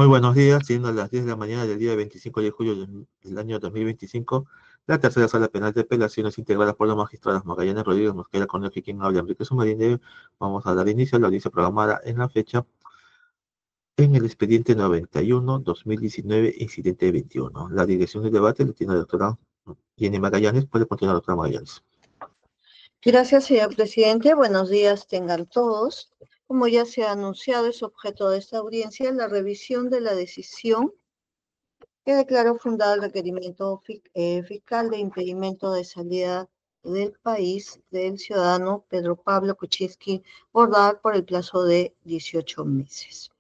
Muy buenos días, siendo las 10 de la mañana del día 25 de julio del año 2025, la tercera sala penal de apelaciones integrada por los magistrados Magallanes Rodríguez Mosquera, con el que quien habla Enrique Sumarine, vamos a dar inicio a la audiencia programada en la fecha en el expediente 91-2019, incidente 21. La dirección del debate la tiene la doctora Jenny Magallanes. Puede continuar, doctora Magallanes. Gracias, señor presidente. Buenos días tengan todos. Como ya se ha anunciado, es objeto de esta audiencia la revisión de la decisión que declaró fundado el requerimiento fiscal de impedimento de salida del país del ciudadano Pedro Pablo Kuczynski Bordar por el plazo de 18 meses.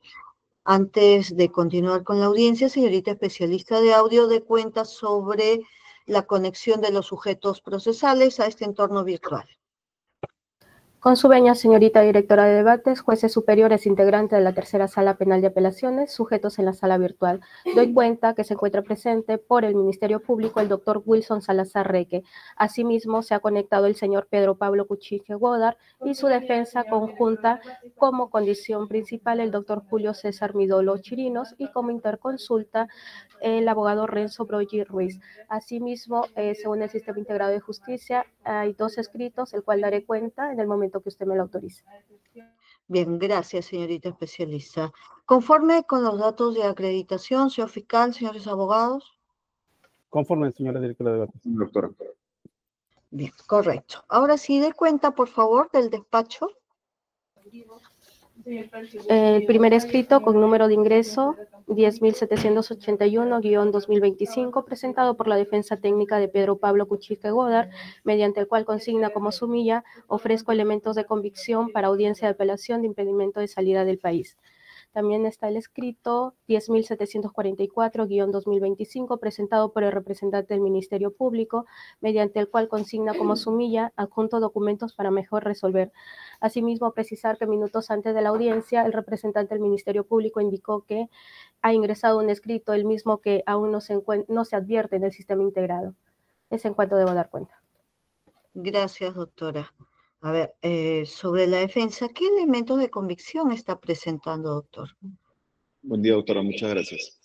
Antes de continuar con la audiencia, señorita especialista de audio, dé cuenta sobre la conexión de los sujetos procesales a este entorno virtual. Con su venia, señorita directora de debates, jueces superiores integrantes de la tercera sala penal de apelaciones, sujetos en la sala virtual. Doy cuenta que se encuentra presente por el Ministerio Público el doctor Wilson Salazar Reque. Asimismo, se ha conectado el señor Pedro Pablo Kuczynski Godard y su defensa conjunta como condición principal el doctor Julio César Midolo Chirinos y como interconsulta el abogado Renzo Brogi Ruiz. Asimismo, según el Sistema Integrado de Justicia, hay 2 escritos, el cual daré cuenta en el momento que usted me lo autorice. Bien, gracias, señorita especialista. Conforme con los datos de acreditación, señor fiscal, señores abogados. Conforme, señora directora de debates. Doctora. Bien, correcto. Ahora sí, dé cuenta, por favor, del despacho. El primer escrito con número de ingreso 10.781-2025, presentado por la defensa técnica de Pedro Pablo Kuczynski Godard, mediante el cual consigna como sumilla: ofrezco elementos de convicción para audiencia de apelación de impedimento de salida del país. También está el escrito 10.744-2025, presentado por el representante del Ministerio Público, mediante el cual consigna como sumilla: adjunto documentos para mejor resolver. Asimismo, precisar que minutos antes de la audiencia, el representante del Ministerio Público indicó que ha ingresado un escrito, el mismo que aún no se advierte en el sistema integrado. Es en cuanto debo dar cuenta. Gracias, doctora. A ver, sobre la defensa, ¿qué elementos de convicción está presentando, doctor? Buen día, doctora. Muchas gracias.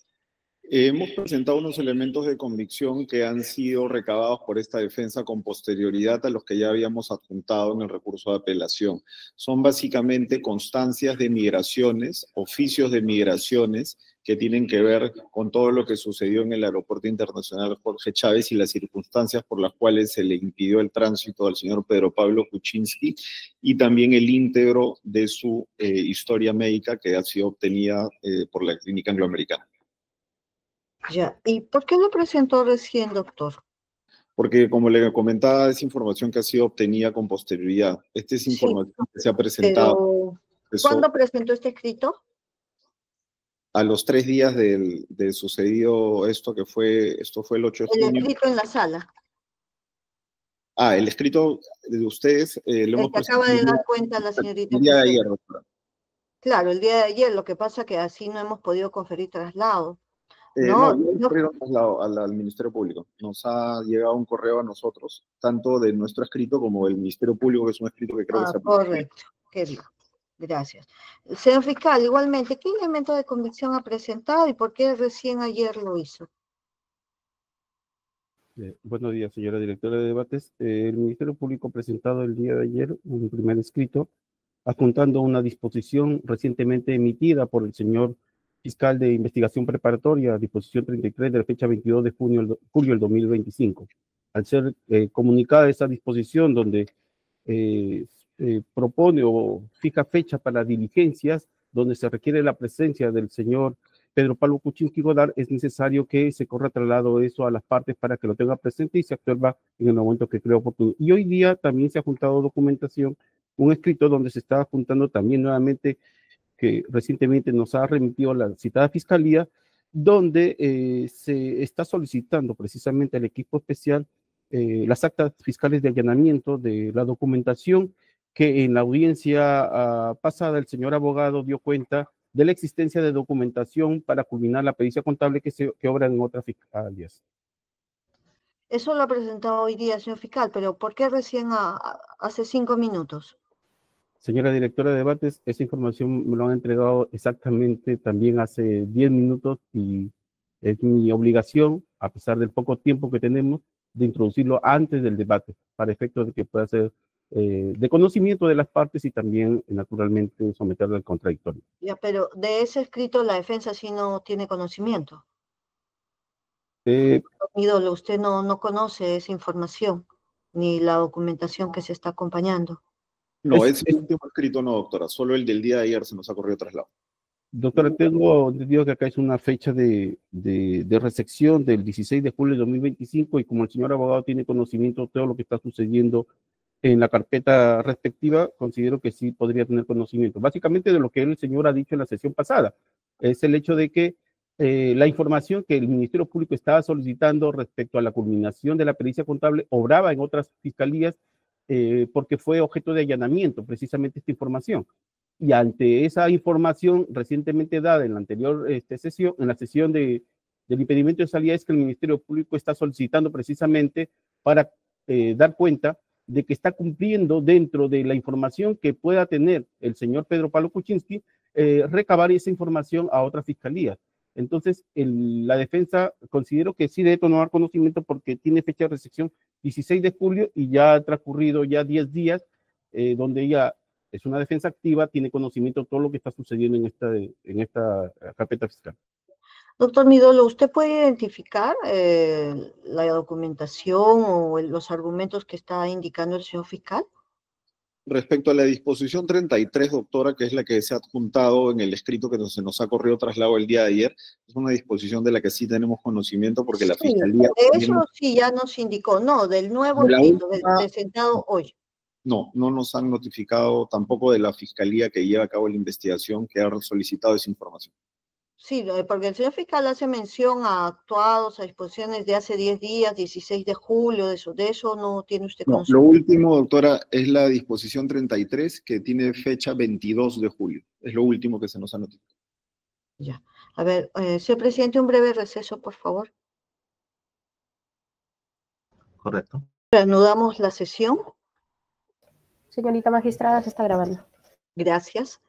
Hemos presentado unos elementos de convicción que han sido recabados por esta defensa con posterioridad a los que ya habíamos adjuntado en el recurso de apelación. Son básicamente constancias de migraciones, oficios de migraciones que tienen que ver con todo lo que sucedió en el Aeropuerto Internacional Jorge Chávez y las circunstancias por las cuales se le impidió el tránsito al señor Pedro Pablo Kuczynski, y también el íntegro de su historia médica que ha sido obtenida por la Clínica Angloamericana. Ya, ¿y por qué lo presentó recién, doctor? Porque, como le comentaba, es información que ha sido obtenida con posterioridad. Esta es información que se ha presentado. Pero, ¿cuándo presentó este escrito? A los 3 días de sucedido esto fue el 8 de junio. El escrito en la sala. Ah, el escrito de ustedes lo hemos presentado. Acaba de dar cuenta la señorita. El día de ayer, doctora. Claro, el día de ayer, lo que pasa que así no hemos podido conferir traslado. No, traslado al Ministerio Público. Nos ha llegado un correo a nosotros, tanto de nuestro escrito como del Ministerio Público, que es un escrito que creo que se ha... Correcto, qué bien. Gracias. Señor fiscal, igualmente, ¿qué elemento de convicción ha presentado y por qué recién ayer lo hizo? Buenos días, señora directora de debates. El Ministerio Público ha presentado el día de ayer un primer escrito adjuntando una disposición recientemente emitida por el señor fiscal de investigación preparatoria, disposición 33 de la fecha 22 de julio del 2025. Al ser comunicada esa disposición donde propone o fija fecha para diligencias donde se requiere la presencia del señor Pedro Pablo Kuczynski Godard, es necesario que se corra traslado eso a las partes para que lo tenga presente y se absuelva en el momento que creo oportuno. Y hoy día también se ha juntado documentación, un escrito donde se está juntando también nuevamente, que recientemente nos ha remitido la citada fiscalía, donde se está solicitando precisamente al equipo especial las actas fiscales de allanamiento de la documentación que en la audiencia pasada el señor abogado dio cuenta de la existencia de documentación para culminar la pericia contable que obra en otras fiscalías. Eso lo ha presentado hoy día, señor fiscal, pero ¿por qué recién hace 5 minutos? Señora directora de debates, esa información me lo han entregado exactamente también hace 10 minutos y es mi obligación, a pesar del poco tiempo que tenemos, de introducirlo antes del debate, para efectos de que pueda ser de conocimiento de las partes y también, naturalmente, someterlo al contradictorio. Ya, pero de ese escrito la defensa sí no tiene conocimiento. Eh, Ídolo, usted no conoce esa información, ni la documentación que se está acompañando. No, Es- ese es- último escrito no, doctora. Solo el del día de ayer se nos ha corrido traslado. Doctora, tengo entendido que acá es una fecha de recepción del 16 de julio de 2025 y como el señor abogado tiene conocimiento de todo lo que está sucediendo en la carpeta respectiva, considero que sí podría tener conocimiento. Básicamente de lo que el señor ha dicho en la sesión pasada, es el hecho de que la información que el Ministerio Público estaba solicitando respecto a la culminación de la pericia contable obraba en otras fiscalías porque fue objeto de allanamiento precisamente esta información. Y ante esa información recientemente dada en la anterior sesión, en la sesión del impedimento de salida, es que el Ministerio Público está solicitando precisamente para dar cuenta de que está cumpliendo dentro de la información que pueda tener el señor Pedro Pablo Kuczynski, recabar esa información a otras fiscalías. Entonces, la defensa considero que sí debe tomar conocimiento porque tiene fecha de recepción 16 de julio y ya ha transcurrido ya 10 días donde ella es una defensa activa, tiene conocimiento de todo lo que está sucediendo en esta carpeta fiscal. Doctor Midolo, ¿usted puede identificar la documentación o los argumentos que está indicando el señor fiscal? Respecto a la disposición 33, doctora, que es la que se ha adjuntado en el escrito que se nos ha corrido traslado el día de ayer, es una disposición de la que sí tenemos conocimiento porque la Sí, Fiscalía... de eso sí ya nos indicó, no, del nuevo De la escrito, última- presentado hoy. No, no nos han notificado tampoco de la Fiscalía que lleva a cabo la investigación que ha solicitado esa información. Sí, porque el señor fiscal hace mención a actuados, a disposiciones de hace 10 días, 16 de julio, de eso no tiene usted No, lo conocimiento. último, doctora, es la disposición 33 que tiene fecha 22 de julio. Es lo último que se nos ha notificado. Ya. A ver, señor presidente, un breve receso, por favor. Correcto. Reanudamos la sesión. Señorita magistrada, se está grabando. Gracias.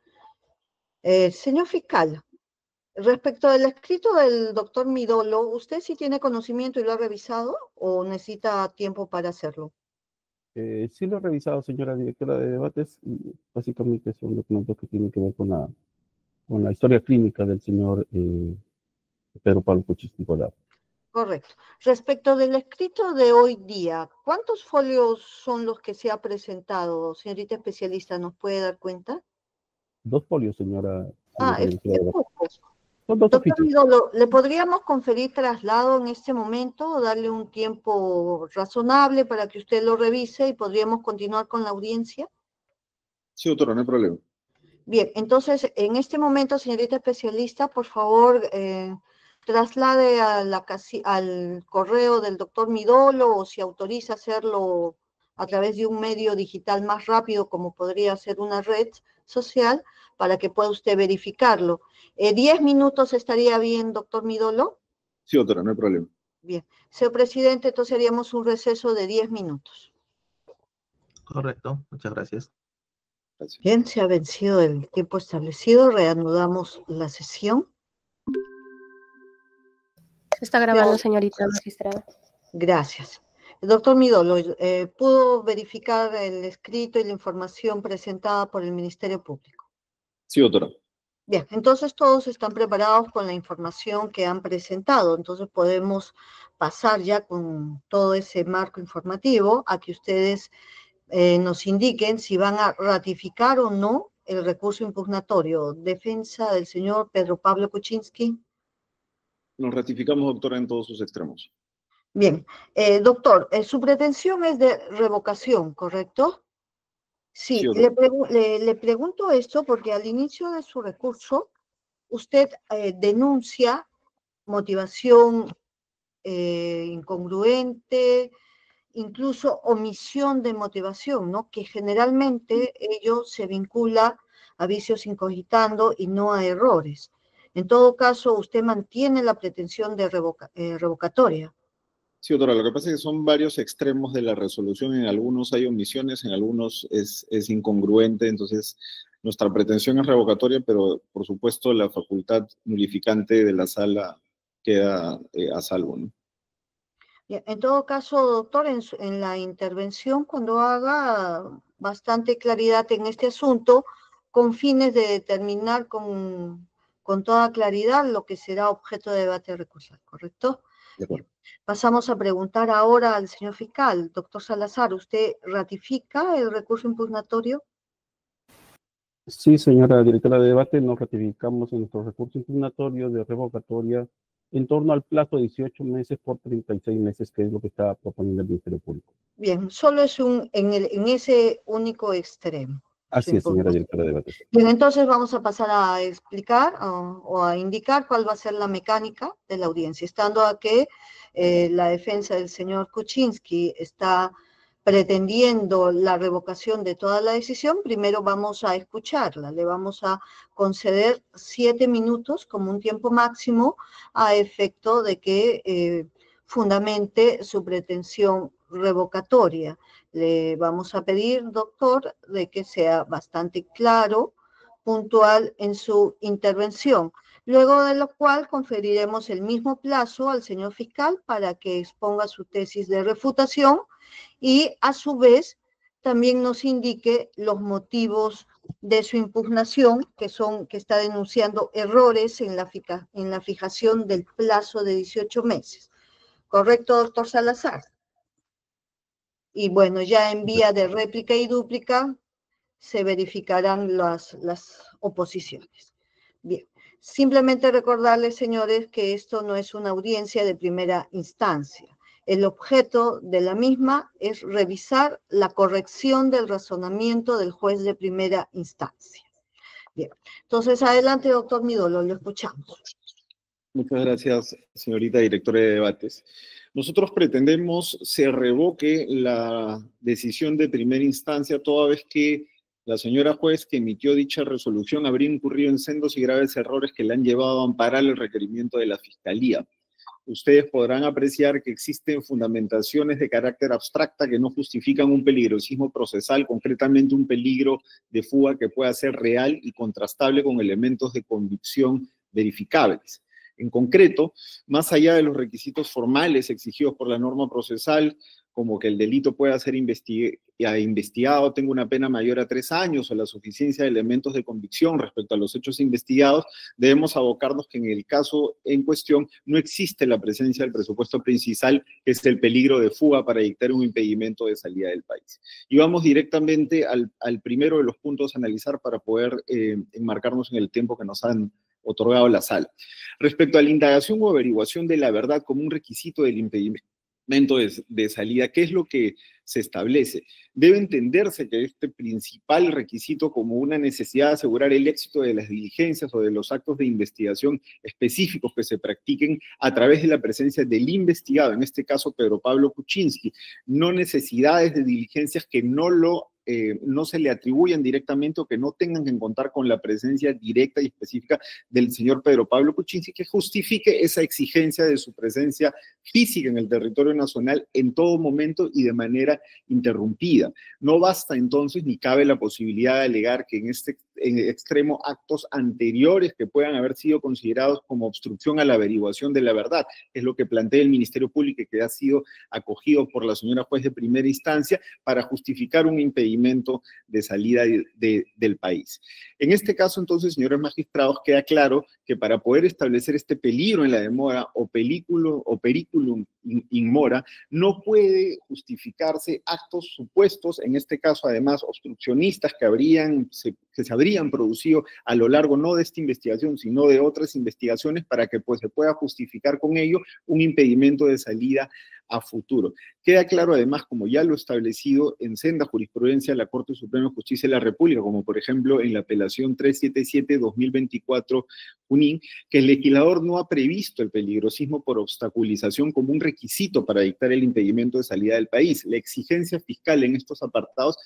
Señor fiscal, respecto del escrito del doctor Midolo, ¿usted sí tiene conocimiento y lo ha revisado o necesita tiempo para hacerlo? Sí lo he revisado, señora directora de debates, y básicamente son documentos que tienen que ver con la historia clínica del señor Pedro Pablo Kuczynski Godard. Correcto. Respecto del escrito de hoy día, ¿cuántos folios son los que se ha presentado, señorita especialista? ¿Nos puede dar cuenta? 2 folios, señora Es directora de debates. poco. Son 2 Doctor oficios. Midolo, ¿le podríamos conferir traslado en este momento o darle un tiempo razonable para que usted lo revise y podríamos continuar con la audiencia? Sí, doctora, no hay problema. Bien, entonces, en este momento, señorita especialista, por favor, traslade al correo del doctor Midolo o si autoriza hacerlo a través de un medio digital más rápido, como podría ser una red social, para que pueda usted verificarlo. 10 minutos estaría bien, doctor Midolo. Sí, doctora, no hay problema. Bien. Señor presidente, entonces haríamos un receso de 10 minutos. Correcto. Muchas gracias. Gracias. Bien, se ha vencido el tiempo establecido. Reanudamos la sesión. Se está grabando, señorita magistrada. Gracias. El doctor Midolo, ¿pudo verificar el escrito y la información presentada por el Ministerio Público? Sí, doctora. Bien, entonces todos están preparados con la información que han presentado, entonces podemos pasar ya con todo ese marco informativo a que ustedes nos indiquen si van a ratificar o no el recurso impugnatorio. Defensa del señor Pedro Pablo Kuczynski. Nos ratificamos, doctora, en todos sus extremos. Bien, doctor, su pretensión es de revocación, ¿correcto? Sí, Sí, doctora. le pregunto esto porque al inicio de su recurso usted denuncia motivación incongruente, incluso omisión de motivación, ¿no? Que generalmente ello se vincula a vicios incogitando y no a errores. En todo caso, usted mantiene la pretensión de revocatoria. Sí, doctora, lo que pasa es que son varios extremos de la resolución. En algunos hay omisiones, en algunos es incongruente. Entonces, nuestra pretensión es revocatoria, pero por supuesto la facultad nulificante de la sala queda a salvo, ¿no? Bien, en todo caso, doctor, en la intervención, cuando haga bastante claridad en este asunto, con fines de determinar con toda claridad lo que será objeto de debate recursal, ¿correcto? De acuerdo. Pasamos a preguntar ahora al señor fiscal. Doctor Salazar, ¿usted ratifica el recurso impugnatorio? Sí, señora directora de debate, nos ratificamos en nuestro recurso impugnatorio de revocatoria en torno al plazo de 18 meses por 36 meses, que es lo que está proponiendo el Ministerio Público. Bien, solo es en ese único extremo. Así es, señora directora de debate. Bien, entonces vamos a pasar a explicar o a indicar cuál va a ser la mecánica de la audiencia, estando a que la defensa del señor Kuczynski está pretendiendo la revocación de toda la decisión. Primero vamos a escucharla, le vamos a conceder 7 minutos como un tiempo máximo a efecto de que fundamente su pretensión revocatoria. Le vamos a pedir, doctor, de que sea bastante claro, puntual en su intervención, luego de lo cual conferiremos el mismo plazo al señor fiscal para que exponga su tesis de refutación y a su vez también nos indique los motivos de su impugnación, que está denunciando errores en la fijación del plazo de 18 meses. ¿Correcto, doctor Salazar? Y bueno, ya en vía de réplica y dúplica se verificarán las oposiciones. Bien, simplemente recordarles, señores, que esto no es una audiencia de primera instancia. El objeto de la misma es revisar la corrección del razonamiento del juez de primera instancia. Bien, entonces adelante, doctor Midolo, lo escuchamos. Muchas gracias, señorita directora de debates. Nosotros pretendemos se revoque la decisión de primera instancia toda vez que la señora juez que emitió dicha resolución habría incurrido en sendos y graves errores que le han llevado a amparar el requerimiento de la Fiscalía. Ustedes podrán apreciar que existen fundamentaciones de carácter abstracta que no justifican un peligrosismo procesal, concretamente un peligro de fuga que pueda ser real y contrastable con elementos de convicción verificables. En concreto, más allá de los requisitos formales exigidos por la norma procesal, como que el delito pueda ser investigado, tenga una pena mayor a 3 años o la suficiencia de elementos de convicción respecto a los hechos investigados, debemos abocarnos que en el caso en cuestión no existe la presencia del presupuesto principal, que es el peligro de fuga para dictar un impedimento de salida del país. Y vamos directamente al primero de los puntos a analizar para poder enmarcarnos en el tiempo que nos han otorgado la sala. Respecto a la indagación o averiguación de la verdad como un requisito del impedimento de salida, ¿qué es lo que se establece? Debe entenderse que este principal requisito como una necesidad de asegurar el éxito de las diligencias o de los actos de investigación específicos que se practiquen a través de la presencia del investigado, en este caso Pedro Pablo Kuczynski, no necesidades de diligencias que no se le atribuyan directamente o que no tengan que contar con la presencia directa y específica del señor Pedro Pablo Kuczynski, que justifique esa exigencia de su presencia física en el territorio nacional en todo momento y de manera interrumpida. No basta entonces ni cabe la posibilidad de alegar que en extremo actos anteriores que puedan haber sido considerados como obstrucción a la averiguación de la verdad, es lo que plantea el Ministerio Público y que ha sido acogido por la señora juez de primera instancia para justificar un impedimento de salida del país. En este caso, entonces, señores magistrados, queda claro que para poder establecer este peligro en la demora o periculum in mora, no puede justificarse actos supuestos, en este caso, además, obstruccionistas que se habrían producido a lo largo no de esta investigación, sino de otras investigaciones para que pues, se pueda justificar con ello un impedimento de salida a futuro. Queda claro además, como ya lo establecido en senda jurisprudencia de la Corte Suprema de Justicia de la República, como por ejemplo en la apelación 377-2024 Junín, que el legislador no ha previsto el peligrosismo por obstaculización como un requisito para dictar el impedimento de salida del país. La exigencia fiscal en estos apartados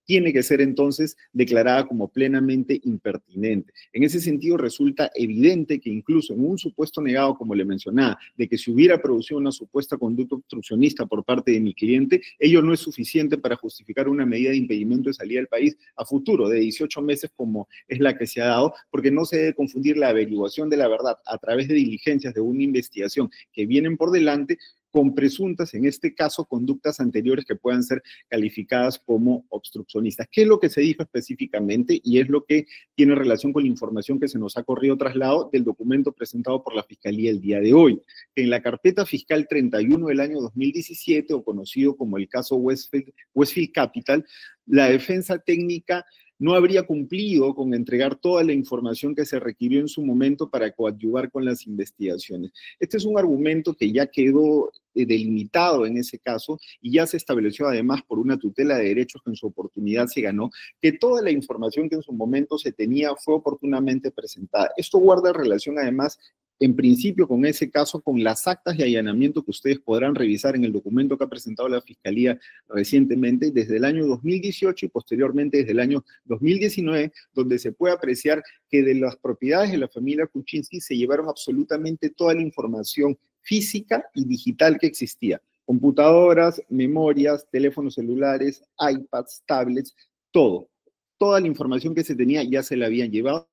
tiene que ser entonces declarada como plenamente impertinente. En ese sentido, resulta evidente que incluso en un supuesto negado, como le mencionaba, de que se hubiera producido una supuesta conducta obstruccionista por parte de mi cliente, ello no es suficiente para justificar una medida de impedimento de salida del país a futuro de 18 meses como es la que se ha dado, porque no se debe confundir la averiguación de la verdad a través de diligencias de una investigación que vienen por delante con presuntas, en este caso, conductas anteriores que puedan ser calificadas como obstruccionistas. ¿Qué es lo que se dijo específicamente? Y es lo que tiene relación con la información que se nos ha corrido traslado del documento presentado por la Fiscalía el día de hoy. En la carpeta fiscal 31 del año 2017, o conocido como el caso Westfield Capital, la defensa técnica no habría cumplido con entregar toda la información que se requirió en su momento para coadyuvar con las investigaciones. Este es un argumento que ya quedó delimitado en ese caso y ya se estableció además por una tutela de derechos que en su oportunidad se ganó, que toda la información que en su momento se tenía fue oportunamente presentada. Esto guarda relación además en principio con ese caso, con las actas de allanamiento que ustedes podrán revisar en el documento que ha presentado la Fiscalía recientemente, desde el año 2018 y posteriormente desde el año 2019, donde se puede apreciar que de las propiedades de la familia Kuczynski se llevaron absolutamente toda la información física y digital que existía. Computadoras, memorias, teléfonos celulares, iPads, tablets, todo. Toda la información que se tenía ya se la habían llevado.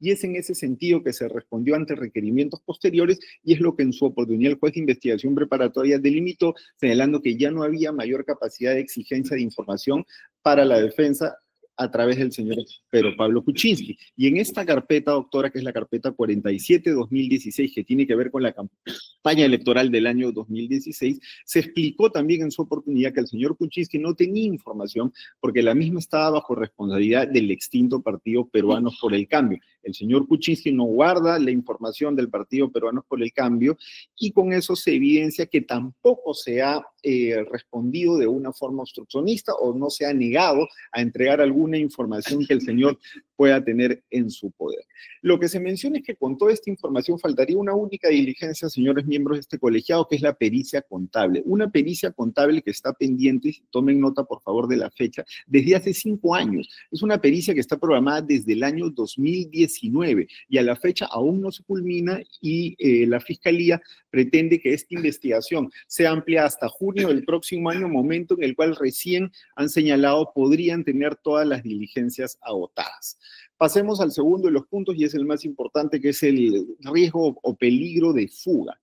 Y es en ese sentido que se respondió ante requerimientos posteriores y es lo que en su oportunidad el juez de investigación preparatoria delimitó, señalando que ya no había mayor capacidad de exigencia de información para la defensa a través del señor Pedro Pablo Kuczynski. Y en esta carpeta, doctora, que es la carpeta 47-2016, que tiene que ver con la campaña electoral del año 2016, se explicó también en su oportunidad que el señor Kuczynski no tenía información porque la misma estaba bajo responsabilidad del extinto Partido Peruanos por el Cambio. El señor Kuczynski no guarda la información del Partido Peruanos por el Cambio y con eso se evidencia que tampoco se ha respondido de una forma obstruccionista o no se ha negado a entregar alguna información que el señor pueda tener en su poder. Lo que se menciona es que con toda esta información faltaría una única diligencia, señores miembros de este colegiado, que es la pericia contable. Una pericia contable que está pendiente, tomen nota por favor de la fecha, desde hace 5 años. Es una pericia que está programada desde el año 2019 y a la fecha aún no se culmina y la Fiscalía pretende que esta investigación sea ampliada hasta junio del próximo año, momento en el cual recién han señalado podrían tener todas las diligencias agotadas. Pasemos al segundo de los puntos y es el más importante, que es el riesgo o peligro de fuga.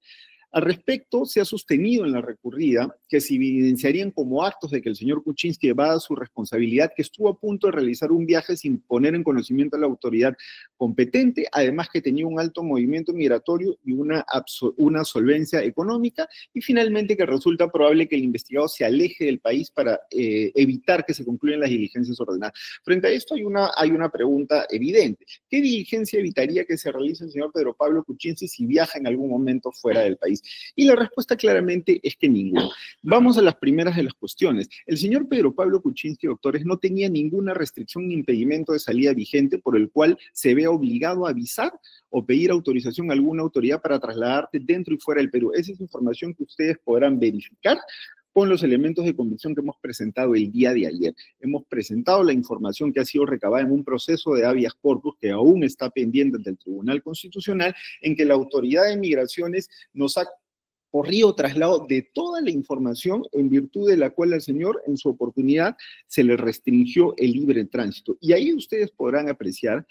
Al respecto, se ha sostenido en la recurrida que se evidenciarían como actos de que el señor Kuczynski evada su responsabilidad, que estuvo a punto de realizar un viaje sin poner en conocimiento a la autoridad competente, además que tenía un alto movimiento migratorio y una solvencia económica, y finalmente que resulta probable que el investigado se aleje del país para evitar que se concluyan las diligencias ordenadas. Frente a esto hay una pregunta evidente. ¿Qué diligencia evitaría que se realice el señor Pedro Pablo Kuczynski si viaja en algún momento fuera del país? Y la respuesta claramente es que ninguno. Vamos a las primeras de las cuestiones. El señor Pedro Pablo Kuczynski, doctores, no tenía ninguna restricción ni impedimento de salida vigente por el cual se vea obligado a avisar o pedir autorización a alguna autoridad para trasladarte dentro y fuera del Perú. Esa es información que ustedes podrán verificar con los elementos de convicción que hemos presentado el día de ayer. Hemos presentado la información que ha sido recabada en un proceso de habeas corpus que aún está pendiente ante el Tribunal Constitucional, en que la Autoridad de Migraciones nos ha corrido traslado de toda la información en virtud de la cual al señor en su oportunidad se le restringió el libre tránsito. Y ahí ustedes podrán apreciar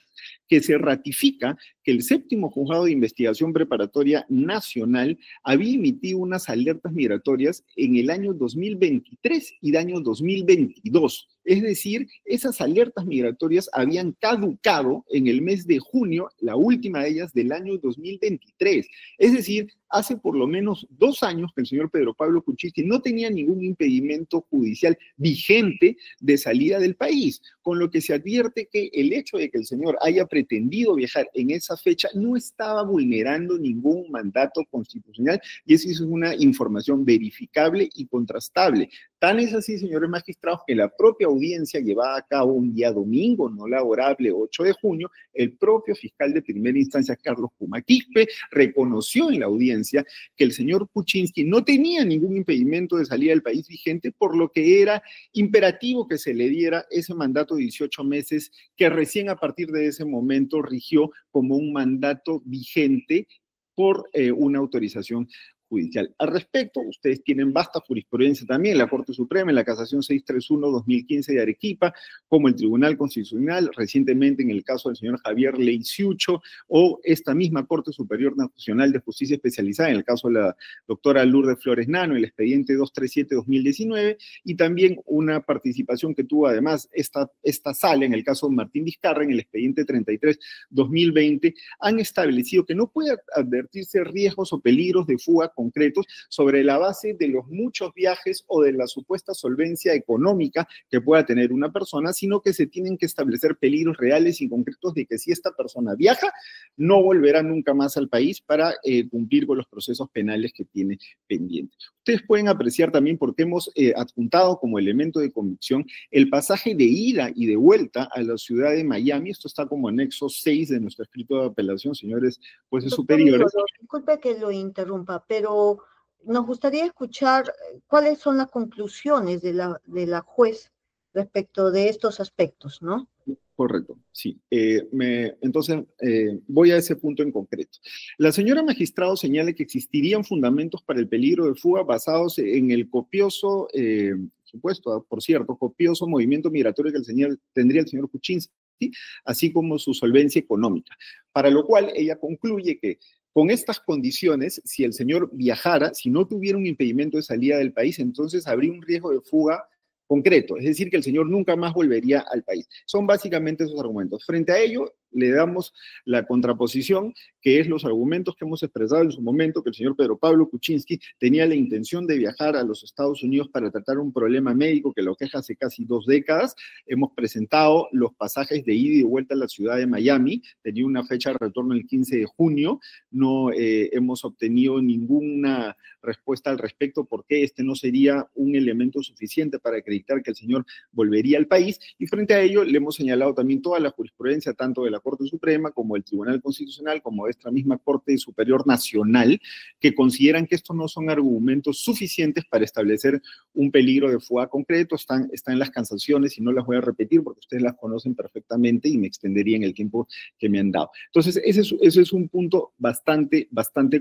que se ratifica que el 7º Juzgado de Investigación Preparatoria Nacional había emitido unas alertas migratorias en el año 2023 y el año 2022. Es decir, esas alertas migratorias habían caducado en el mes de junio, la última de ellas del año 2023. Es decir, hace por lo menos 2 años que el señor Pedro Pablo Kuczynski no tenía ningún impedimento judicial vigente de salida del país, con lo que se advierte que el hecho de que el señor haya pretendido viajar en esa fecha no estaba vulnerando ningún mandato constitucional y esa es una información verificable y contrastable. Tan es así, señores magistrados, que la propia audiencia llevada a cabo un día domingo no laborable, 8 de junio, el propio fiscal de primera instancia, Carlos Puma Quispe, reconoció en la audiencia que el señor Kuczynski no tenía ningún impedimento de salida del país vigente, por lo que era imperativo que se le diera ese mandato de 18 meses que recién a partir de ese momento rigió como un mandato vigente por una autorización judicial. Al respecto, ustedes tienen vasta jurisprudencia también en la Corte Suprema, en la Casación 631-2015 de Arequipa, como el Tribunal Constitucional, recientemente en el caso del señor Javier Leiciucho, o esta misma Corte Superior Nacional de Justicia Especializada, en el caso de la doctora Lourdes Flores Nano, el expediente 237-2019, y también una participación que tuvo además esta sala, en el caso de Martín Vizcarra, en el expediente 33-2020, han establecido que no puede advertirse riesgos o peligros de fuga concretos sobre la base de los muchos viajes o de la supuesta solvencia económica que pueda tener una persona, sino que se tienen que establecer peligros reales y concretos de que si esta persona viaja, no volverá nunca más al país para cumplir con los procesos penales que tiene pendientes. Ustedes pueden apreciar también porque hemos adjuntado como elemento de convicción el pasaje de ida y de vuelta a la ciudad de Miami. Esto está como anexo 6 de nuestro escrito de apelación, señores jueces superiores. Disculpe que lo interrumpa, pero nos gustaría escuchar cuáles son las conclusiones de la juez respecto de estos aspectos, ¿no? Correcto, sí. Entonces, voy a ese punto en concreto. La señora magistrado señala que existirían fundamentos para el peligro de fuga basados en el copioso, supuesto, por cierto, copioso movimiento migratorio que tendría el señor Kuczynski, así como su solvencia económica. Para lo cual, ella concluye que con estas condiciones, si el señor viajara, si no tuviera un impedimento de salida del país, entonces habría un riesgo de fuga concreto, es decir, que el señor nunca más volvería al país. Son básicamente esos argumentos. Frente a ello, le damos la contraposición, que es los argumentos que hemos expresado en su momento, que el señor Pedro Pablo Kuczynski tenía la intención de viajar a los Estados Unidos para tratar un problema médico que lo queja hace casi 2 décadas. Hemos presentado los pasajes de ida y de vuelta a la ciudad de Miami, tenía una fecha de retorno el 15 de junio, no hemos obtenido ninguna respuesta al respecto porque este no sería un elemento suficiente para acreditar que el señor volvería al país, y frente a ello le hemos señalado también toda la jurisprudencia, tanto de la Corte Suprema como del Tribunal Constitucional, como de esta misma Corte Superior Nacional, que consideran que estos no son argumentos suficientes para establecer un peligro de fuga concreto. Están en las casaciones y no las voy a repetir porque ustedes las conocen perfectamente y me extendería en el tiempo que me han dado. Entonces, ese es un punto bastante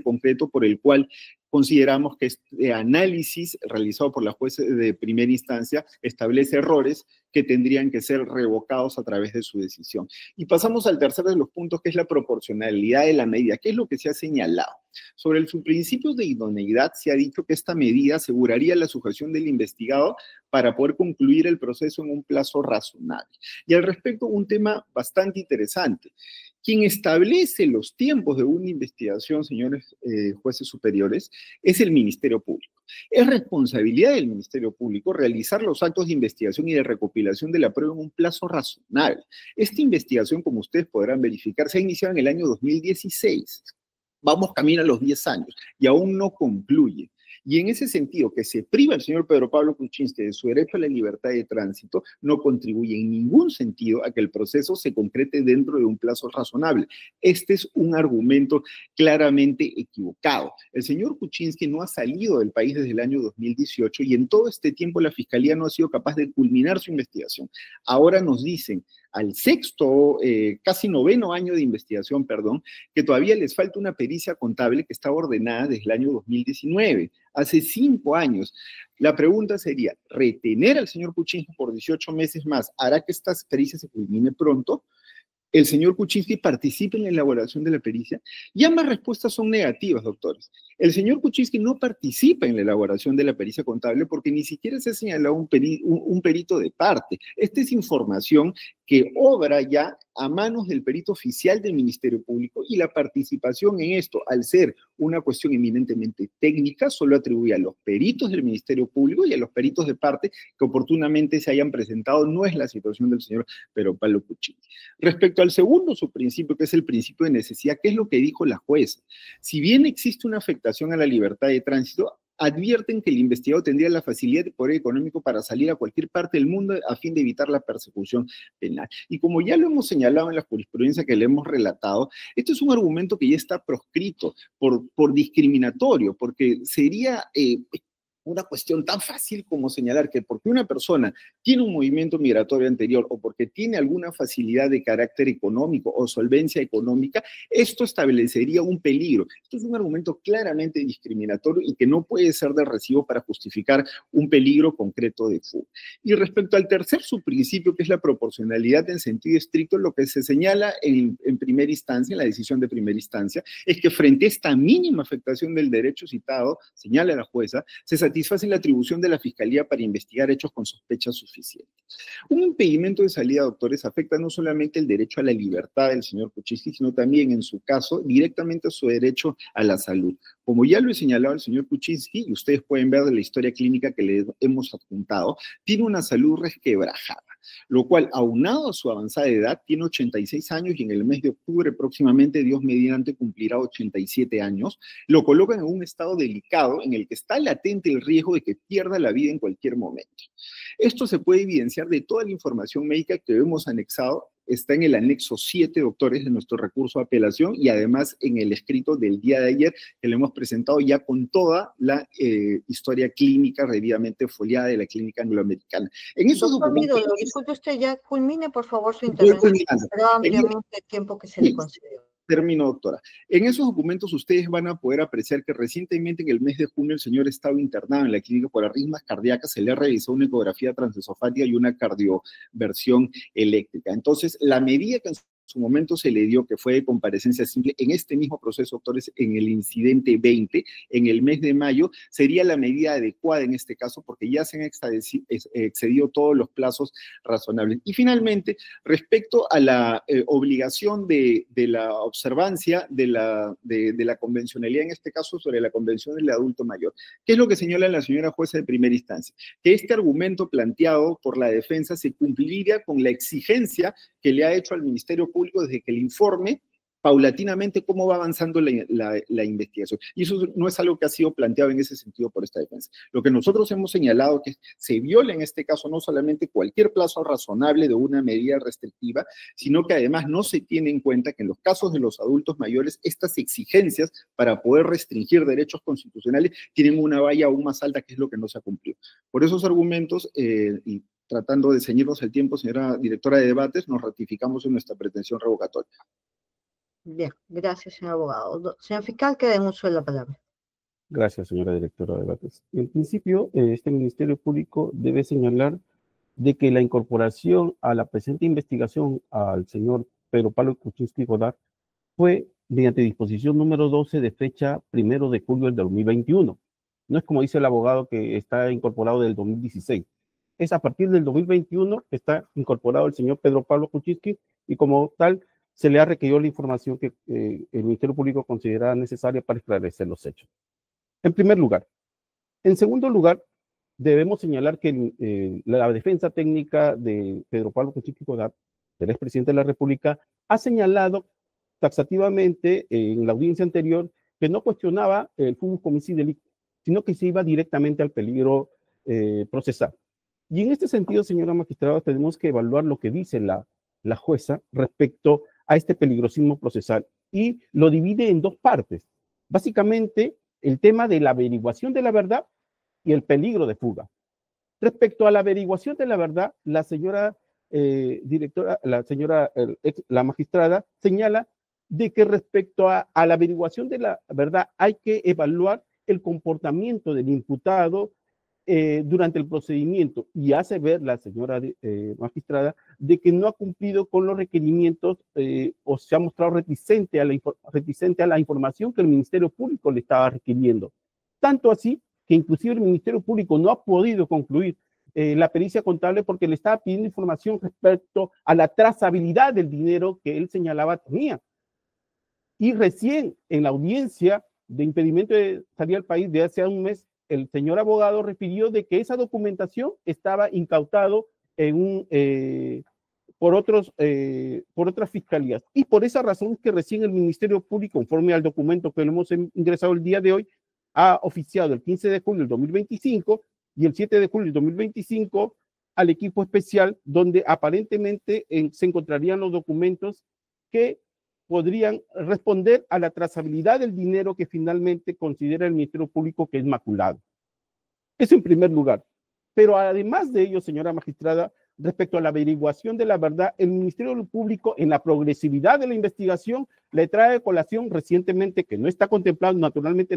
concreto por el cual consideramos que este análisis realizado por la juez de primera instancia establece errores que tendrían que ser revocados a través de su decisión. Y pasamos al tercero de los puntos, que es la proporcionalidad de la medida. ¿Qué es lo que se ha señalado? Sobre su principio de idoneidad se ha dicho que esta medida aseguraría la sujeción del investigado para poder concluir el proceso en un plazo razonable. Y al respecto, un tema bastante interesante. Quien establece los tiempos de una investigación, señores jueces superiores, es el Ministerio Público. Es responsabilidad del Ministerio Público realizar los actos de investigación y de recopilación de la prueba en un plazo razonable. Esta investigación, como ustedes podrán verificar, se ha iniciado en el año 2016. Vamos camino a los 10 años y aún no concluye. Y en ese sentido, que se priva al señor Pedro Pablo Kuczynski de su derecho a la libertad de tránsito, no contribuye en ningún sentido a que el proceso se concrete dentro de un plazo razonable. Este es un argumento claramente equivocado. El señor Kuczynski no ha salido del país desde el año 2018 y en todo este tiempo la Fiscalía no ha sido capaz de culminar su investigación. Ahora nos dicen, al sexto, casi 9º año de investigación, que todavía les falta una pericia contable que estaba ordenada desde el año 2019, hace 5 años. La pregunta sería, ¿retener al señor Kuczynski por 18 meses más hará que esta pericia se culmine pronto? ¿El señor Kuczynski participa en la elaboración de la pericia? Y ambas respuestas son negativas, doctores. El señor Kuczynski no participa en la elaboración de la pericia contable porque ni siquiera se ha señalado un perito de parte. Esta es información que obra ya a manos del perito oficial del Ministerio Público, y la participación en esto, al ser una cuestión eminentemente técnica, solo atribuye a los peritos del Ministerio Público y a los peritos de parte que oportunamente se hayan presentado. No es la situación del señor Pedro Pablo Kuczynski. Respecto al segundo subprincipio, que es el principio de necesidad, ¿qué es lo que dijo la jueza? Si bien existe una afectación a la libertad de tránsito, advierten que el investigado tendría la facilidad de poder económico para salir a cualquier parte del mundo a fin de evitar la persecución penal. Y como ya lo hemos señalado en la jurisprudencia que le hemos relatado, esto es un argumento que ya está proscrito por discriminatorio, porque sería una cuestión tan fácil como señalar que porque una persona tiene un movimiento migratorio anterior o porque tiene alguna facilidad de carácter económico o solvencia económica, esto establecería un peligro. Esto es un argumento claramente discriminatorio y que no puede ser de recibo para justificar un peligro concreto de fuga. Y respecto al tercer subprincipio, que es la proporcionalidad en sentido estricto, lo que se señala en primera instancia, en la decisión de primera instancia, es que frente a esta mínima afectación del derecho citado, señala la jueza, se satisface la atribución de la Fiscalía para investigar hechos con sospecha suficiente. Un impedimento de salida, doctores, afecta no solamente el derecho a la libertad del señor Kuczynski, sino también, en su caso, directamente a su derecho a la salud. Como ya lo he señalado el señor Kuczynski, y ustedes pueden ver de la historia clínica que le hemos adjuntado, tiene una salud resquebrajada, lo cual, aunado a su avanzada edad, tiene 86 años y en el mes de octubre próximamente, Dios mediante, cumplirá 87 años, lo colocan en un estado delicado en el que está latente el riesgo de que pierda la vida en cualquier momento. Esto se puede evidenciar de toda la información médica que hemos anexado, está en el anexo 7, doctores, de nuestro recurso de apelación y además en el escrito del día de ayer que le hemos presentado ya con toda la historia clínica debidamente foliada de la clínica angloamericana. En esos documentos... Vidolo, disculpe usted, ya culmine por favor su intervención, pero ampliamente el tiempo que se le concedió. Termino, doctora. En esos documentos ustedes van a poder apreciar que recientemente, en el mes de junio, el señor estaba internado en la clínica por arritmias cardíacas, se le realizó una ecografía transesofágica y una cardioversión eléctrica. Entonces, la medida que en su momento se le dio, que fue de comparecencia simple, en este mismo proceso, doctores, en el incidente 20, en el mes de mayo, sería la medida adecuada en este caso, porque ya se han excedido todos los plazos razonables. Y finalmente, respecto a la obligación de la observancia de la convencionalidad, en este caso sobre la convención del adulto mayor, ¿qué es lo que señala la señora jueza de primera instancia? Que este argumento planteado por la defensa se cumpliría con la exigencia que le ha hecho al Ministerio Público desde que el informe paulatinamente cómo va avanzando la investigación. Y eso no es algo que ha sido planteado en ese sentido por esta defensa. Lo que nosotros hemos señalado que se viola en este caso no solamente cualquier plazo razonable de una medida restrictiva, sino que además no se tiene en cuenta que en los casos de los adultos mayores estas exigencias para poder restringir derechos constitucionales tienen una valla aún más alta, que es lo que no se ha cumplido. Por esos argumentos, y tratando de ceñirnos el tiempo, señora directora de debates, nos ratificamos en nuestra pretensión revocatoria. Bien, gracias, señor abogado. Señor fiscal, queda en uso de la palabra. Gracias, señora directora de debates. En principio, este Ministerio Público debe señalar de que la incorporación a la presente investigación al señor Pedro Pablo Kuczynski Godard fue mediante disposición número 12 de fecha 1 de julio del 2021. No es como dice el abogado que está incorporado del 2016. Es a partir del 2021 que está incorporado el señor Pedro Pablo Kuczynski y como tal se le ha requerido la información que el Ministerio Público considera necesaria para esclarecer los hechos. En primer lugar. En segundo lugar, debemos señalar que la defensa técnica de Pedro Pablo Kuczynski Godard, del expresidente de la República, ha señalado taxativamente en la audiencia anterior que no cuestionaba el fumus comissi delicti, sino que se iba directamente al peligro procesal. Y en este sentido, señora magistrada, tenemos que evaluar lo que dice la jueza respecto a este peligrosismo procesal y lo divide en dos partes. Básicamente, el tema de la averiguación de la verdad y el peligro de fuga. Respecto a la averiguación de la verdad, la señora directora, la magistrada señala de que respecto a la averiguación de la verdad hay que evaluar el comportamiento del imputado durante el procedimiento y hace ver la señora magistrada de que no ha cumplido con los requerimientos o se ha mostrado reticente a la información que el Ministerio Público le estaba requiriendo. Tanto así que inclusive el Ministerio Público no ha podido concluir la pericia contable porque le estaba pidiendo información respecto a la trazabilidad del dinero que él señalaba tenía. Y recién en la audiencia de impedimento de salir al país de hace un mes, el señor abogado refirió de que esa documentación estaba incautado por otras fiscalías. Y por esa razón es que recién el Ministerio Público, conforme al documento que le hemos ingresado el día de hoy, ha oficiado el 15 de julio del 2025 y el 7 de julio del 2025 al equipo especial, donde aparentemente se encontrarían los documentos que podrían responder a la trazabilidad del dinero que finalmente considera el Ministerio Público que es maculado. Eso en primer lugar. Pero además de ello, señora magistrada, respecto a la averiguación de la verdad, el Ministerio Público, en la progresividad de la investigación, le trae a colación recientemente, que no está contemplado naturalmente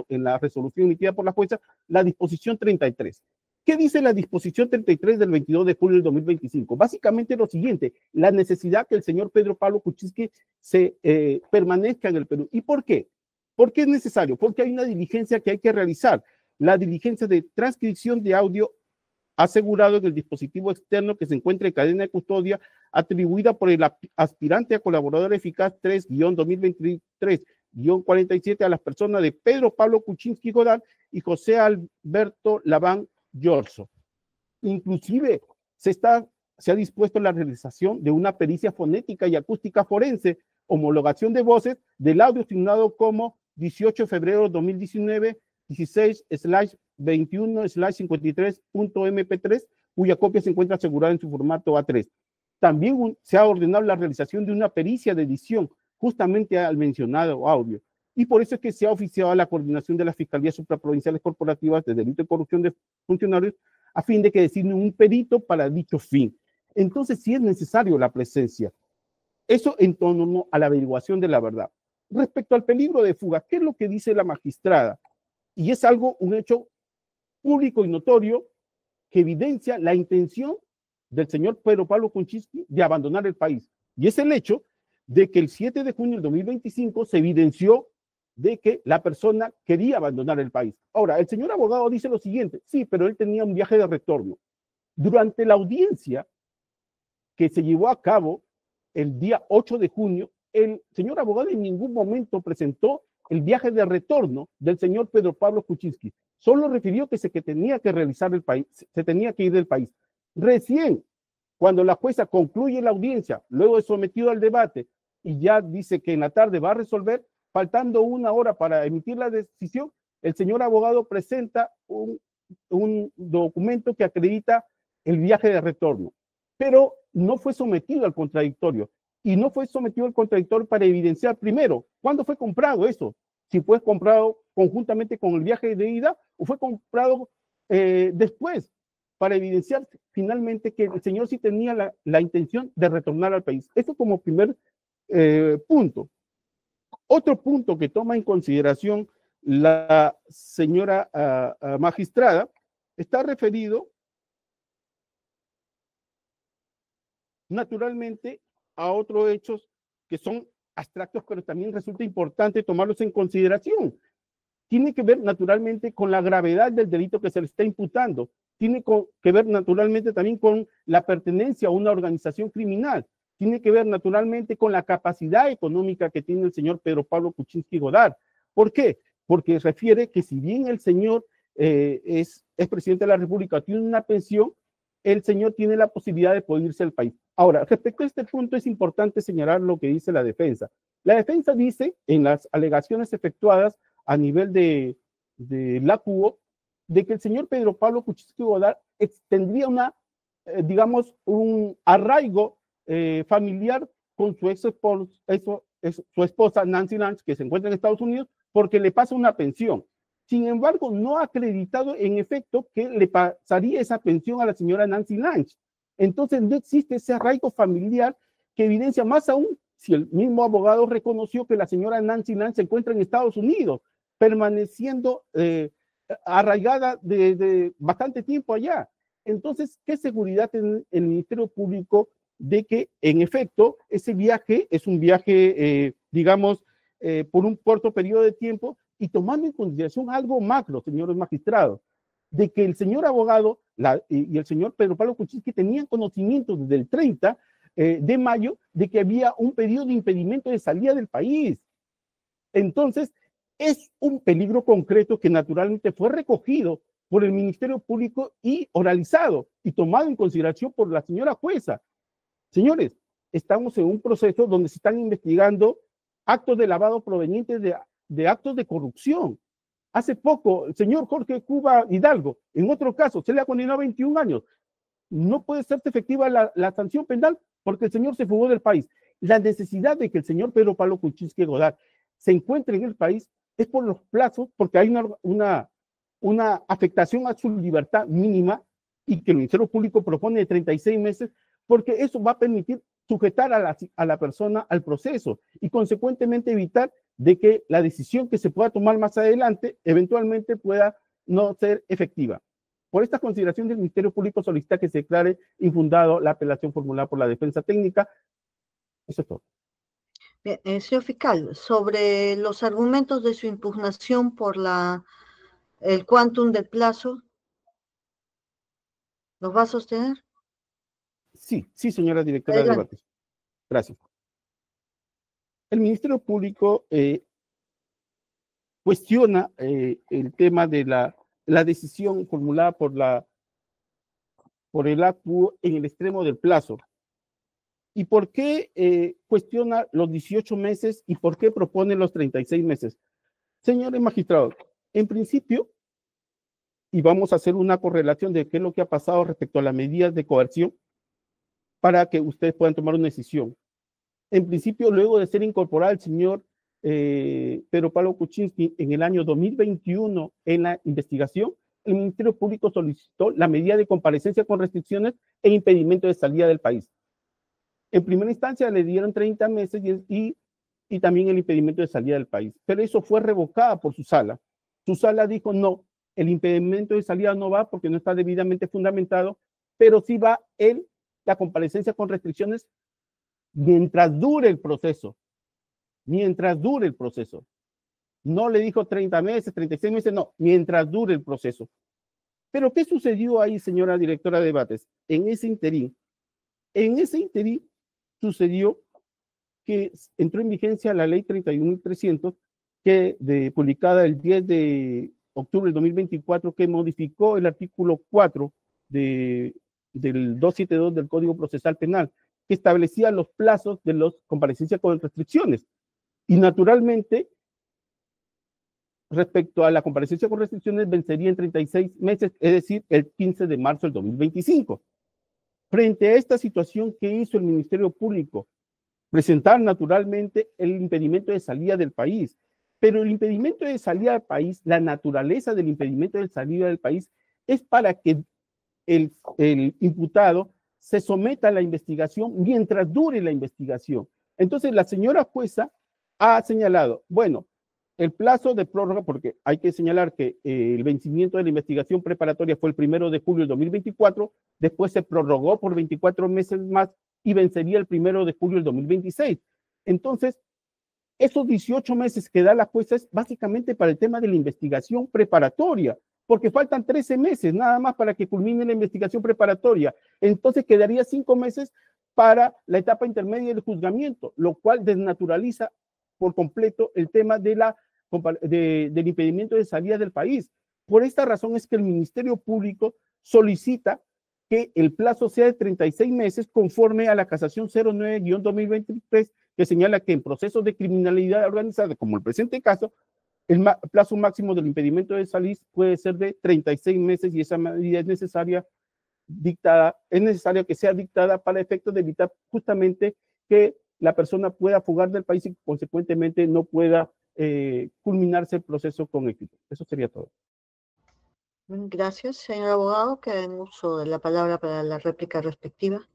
en la resolución emitida por la jueza, la disposición 33. ¿Qué dice la disposición 33 del 22 de julio del 2025? Básicamente lo siguiente: la necesidad que el señor Pedro Pablo Kuczynski permanezca en el Perú. ¿Y por qué? ¿Por qué es necesario? Porque hay una diligencia que hay que realizar, la diligencia de transcripción de audio asegurado en el dispositivo externo que se encuentra en cadena de custodia atribuida por el aspirante a colaborador eficaz 3-2023-47 a las personas de Pedro Pablo Kuczynski Godard y José Alberto Laván Llorso. Inclusive se ha dispuesto la realización de una pericia fonética y acústica forense, homologación de voces del audio asignado como 18 de febrero de 2019, 16/21/53.mp3, cuya copia se encuentra asegurada en su formato A3. También se ha ordenado la realización de una pericia de edición justamente al mencionado audio. Y por eso es que se ha oficiado la coordinación de las Fiscalías Supraprovinciales Corporativas de Delito de Corrupción de Funcionarios a fin de que designen un perito para dicho fin. Entonces, sí es necesario la presencia. Eso en torno a la averiguación de la verdad. Respecto al peligro de fuga, ¿qué es lo que dice la magistrada? Y es un hecho público y notorio que evidencia la intención del señor Pedro Pablo Kuczynski de abandonar el país. Y es el hecho de que el 7 de junio del 2025 se evidenció de que la persona quería abandonar el país. Ahora, el señor abogado dice lo siguiente: sí, pero él tenía un viaje de retorno. Durante la audiencia que se llevó a cabo el día 8 de junio, el señor abogado en ningún momento presentó el viaje de retorno del señor Pedro Pablo Kuczynski. Solo refirió que tenía que realizar el país, se tenía que ir del país. Recién, cuando la jueza concluye la audiencia, luego de sometido al debate, y ya dice que en la tarde va a resolver, faltando una hora para emitir la decisión, el señor abogado presenta un documento que acredita el viaje de retorno, pero no fue sometido al contradictorio. Y no fue sometido al contradictorio para evidenciar, primero, cuándo fue comprado eso, si fue comprado conjuntamente con el viaje de ida o fue comprado después, para evidenciar finalmente que el señor sí tenía la intención de retornar al país. Esto como primer punto. Otro punto que toma en consideración la señora magistrada está referido naturalmente a otros hechos que son abstractos, pero también resulta importante tomarlos en consideración. Tiene que ver naturalmente con la gravedad del delito que se le está imputando. Tiene que ver naturalmente también con la pertenencia a una organización criminal. Tiene que ver naturalmente con la capacidad económica que tiene el señor Pedro Pablo Kuczynski Godard. ¿Por qué? Porque refiere que si bien el señor es presidente de la República, tiene una pensión, el señor tiene la posibilidad de poder irse al país. Ahora, respecto a este punto es importante señalar lo que dice la defensa. La defensa dice, en las alegaciones efectuadas a nivel de la CUO, de que el señor Pedro Pablo Kuczynski Godard tendría digamos, un arraigo familiar con su su esposa Nancy Lange, que se encuentra en Estados Unidos, porque le pasa una pensión. Sin embargo, no ha acreditado en efecto que le pasaría esa pensión a la señora Nancy Lange. Entonces no existe ese arraigo familiar que evidencia, más aún si el mismo abogado reconoció que la señora Nancy Lange se encuentra en Estados Unidos, permaneciendo arraigada de bastante tiempo allá. Entonces, ¿qué seguridad tiene el Ministerio Público de que, en efecto, ese viaje es un viaje, digamos, por un corto periodo de tiempo, y tomando en consideración algo macro, señores magistrados, de que el señor abogado y el señor Pedro Pablo Kuczynski tenían conocimiento desde el 30 de mayo de que había un pedido de impedimento de salida del país? Entonces, es un peligro concreto que naturalmente fue recogido por el Ministerio Público y oralizado y tomado en consideración por la señora jueza. Señores, estamos en un proceso donde se están investigando actos de lavado provenientes de actos de corrupción. Hace poco, el señor Jorge Cuba Hidalgo, en otro caso, se le ha condenado a 21 años. No puede ser efectiva la sanción penal porque el señor se fugó del país. La necesidad de que el señor Pedro Pablo Kuczynski Godard se encuentre en el país es por los plazos, porque hay una afectación a su libertad mínima y que el Ministerio Público propone de 36 meses, porque eso va a permitir sujetar a la persona al proceso y consecuentemente evitar de que la decisión que se pueda tomar más adelante eventualmente pueda no ser efectiva. Por esta consideración del Ministerio Público solicita que se declare infundado la apelación formulada por la defensa técnica. Eso es todo. Bien, señor fiscal, sobre los argumentos de su impugnación por el quantum del plazo, ¿los va a sostener? Sí, señora directora de debates. Gracias. El Ministerio Público cuestiona el tema de la decisión formulada por el ACU en el extremo del plazo. ¿Y por qué cuestiona los 18 meses y por qué propone los 36 meses? Señores magistrados, en principio, y vamos a hacer una correlación de qué es lo que ha pasado respecto a las medidas de coerción para que ustedes puedan tomar una decisión. En principio, luego de ser incorporado el señor Pedro Pablo Kuczynski en el año 2021 en la investigación, el Ministerio Público solicitó la medida de comparecencia con restricciones e impedimento de salida del país. En primera instancia le dieron 30 meses y también el impedimento de salida del país, pero eso fue revocada por su sala. Su sala dijo no, el impedimento de salida no va porque no está debidamente fundamentado, pero sí va la comparecencia con restricciones mientras dure el proceso. Mientras dure el proceso. No le dijo 30 meses, 36 meses, no, mientras dure el proceso. Pero ¿qué sucedió ahí, señora directora de debates? En ese interín sucedió que entró en vigencia la ley 31.300, publicada el 10 de octubre del 2024, que modificó el artículo 4 del 272 del Código Procesal Penal, que establecía los plazos de las comparecencias con restricciones. Y naturalmente, respecto a la comparecencia con restricciones, vencería en 36 meses, es decir, el 15 de marzo del 2025. Frente a esta situación, ¿qué hizo el Ministerio Público? Presentar naturalmente el impedimento de salida del país. Pero el impedimento de salida del país, la naturaleza del impedimento de salida del país, es para que el imputado se someta a la investigación mientras dure la investigación. Entonces, la señora jueza ha señalado, bueno, el plazo de prórroga, porque hay que señalar que el vencimiento de la investigación preparatoria fue el 1 de julio del 2024, después se prorrogó por 24 meses más y vencería el 1 de julio del 2026. Entonces, esos 18 meses que da la jueza es básicamente para el tema de la investigación preparatoria, porque faltan 13 meses nada más para que culmine la investigación preparatoria. Entonces quedaría 5 meses para la etapa intermedia del juzgamiento, lo cual desnaturaliza por completo el tema del impedimento de salida del país. Por esta razón es que el Ministerio Público solicita que el plazo sea de 36 meses conforme a la casación 09-2023, que señala que en procesos de criminalidad organizada, como el presente caso, el plazo máximo del impedimento de salir puede ser de 36 meses y esa medida es necesaria que sea dictada para efectos de evitar justamente que la persona pueda fugar del país y consecuentemente no pueda culminarse el proceso con éxito. Eso sería todo. Gracias, señor abogado. Queda en uso de la palabra para la réplica respectiva.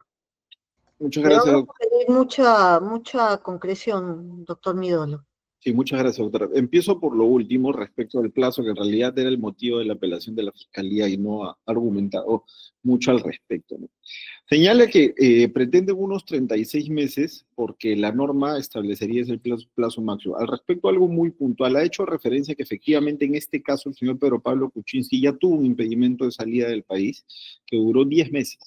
Muchas gracias. Vamos a pedir mucha concreción, doctor Midolo. Sí, muchas gracias, doctora. Empiezo por lo último respecto al plazo, que en realidad era el motivo de la apelación de la Fiscalía y no ha argumentado mucho al respecto, ¿no? Señala que pretenden unos 36 meses porque la norma establecería ese plazo máximo. Al respecto, algo muy puntual. Ha hecho referencia que efectivamente en este caso el señor Pedro Pablo Kuczynski ya tuvo un impedimento de salida del país que duró 10 meses.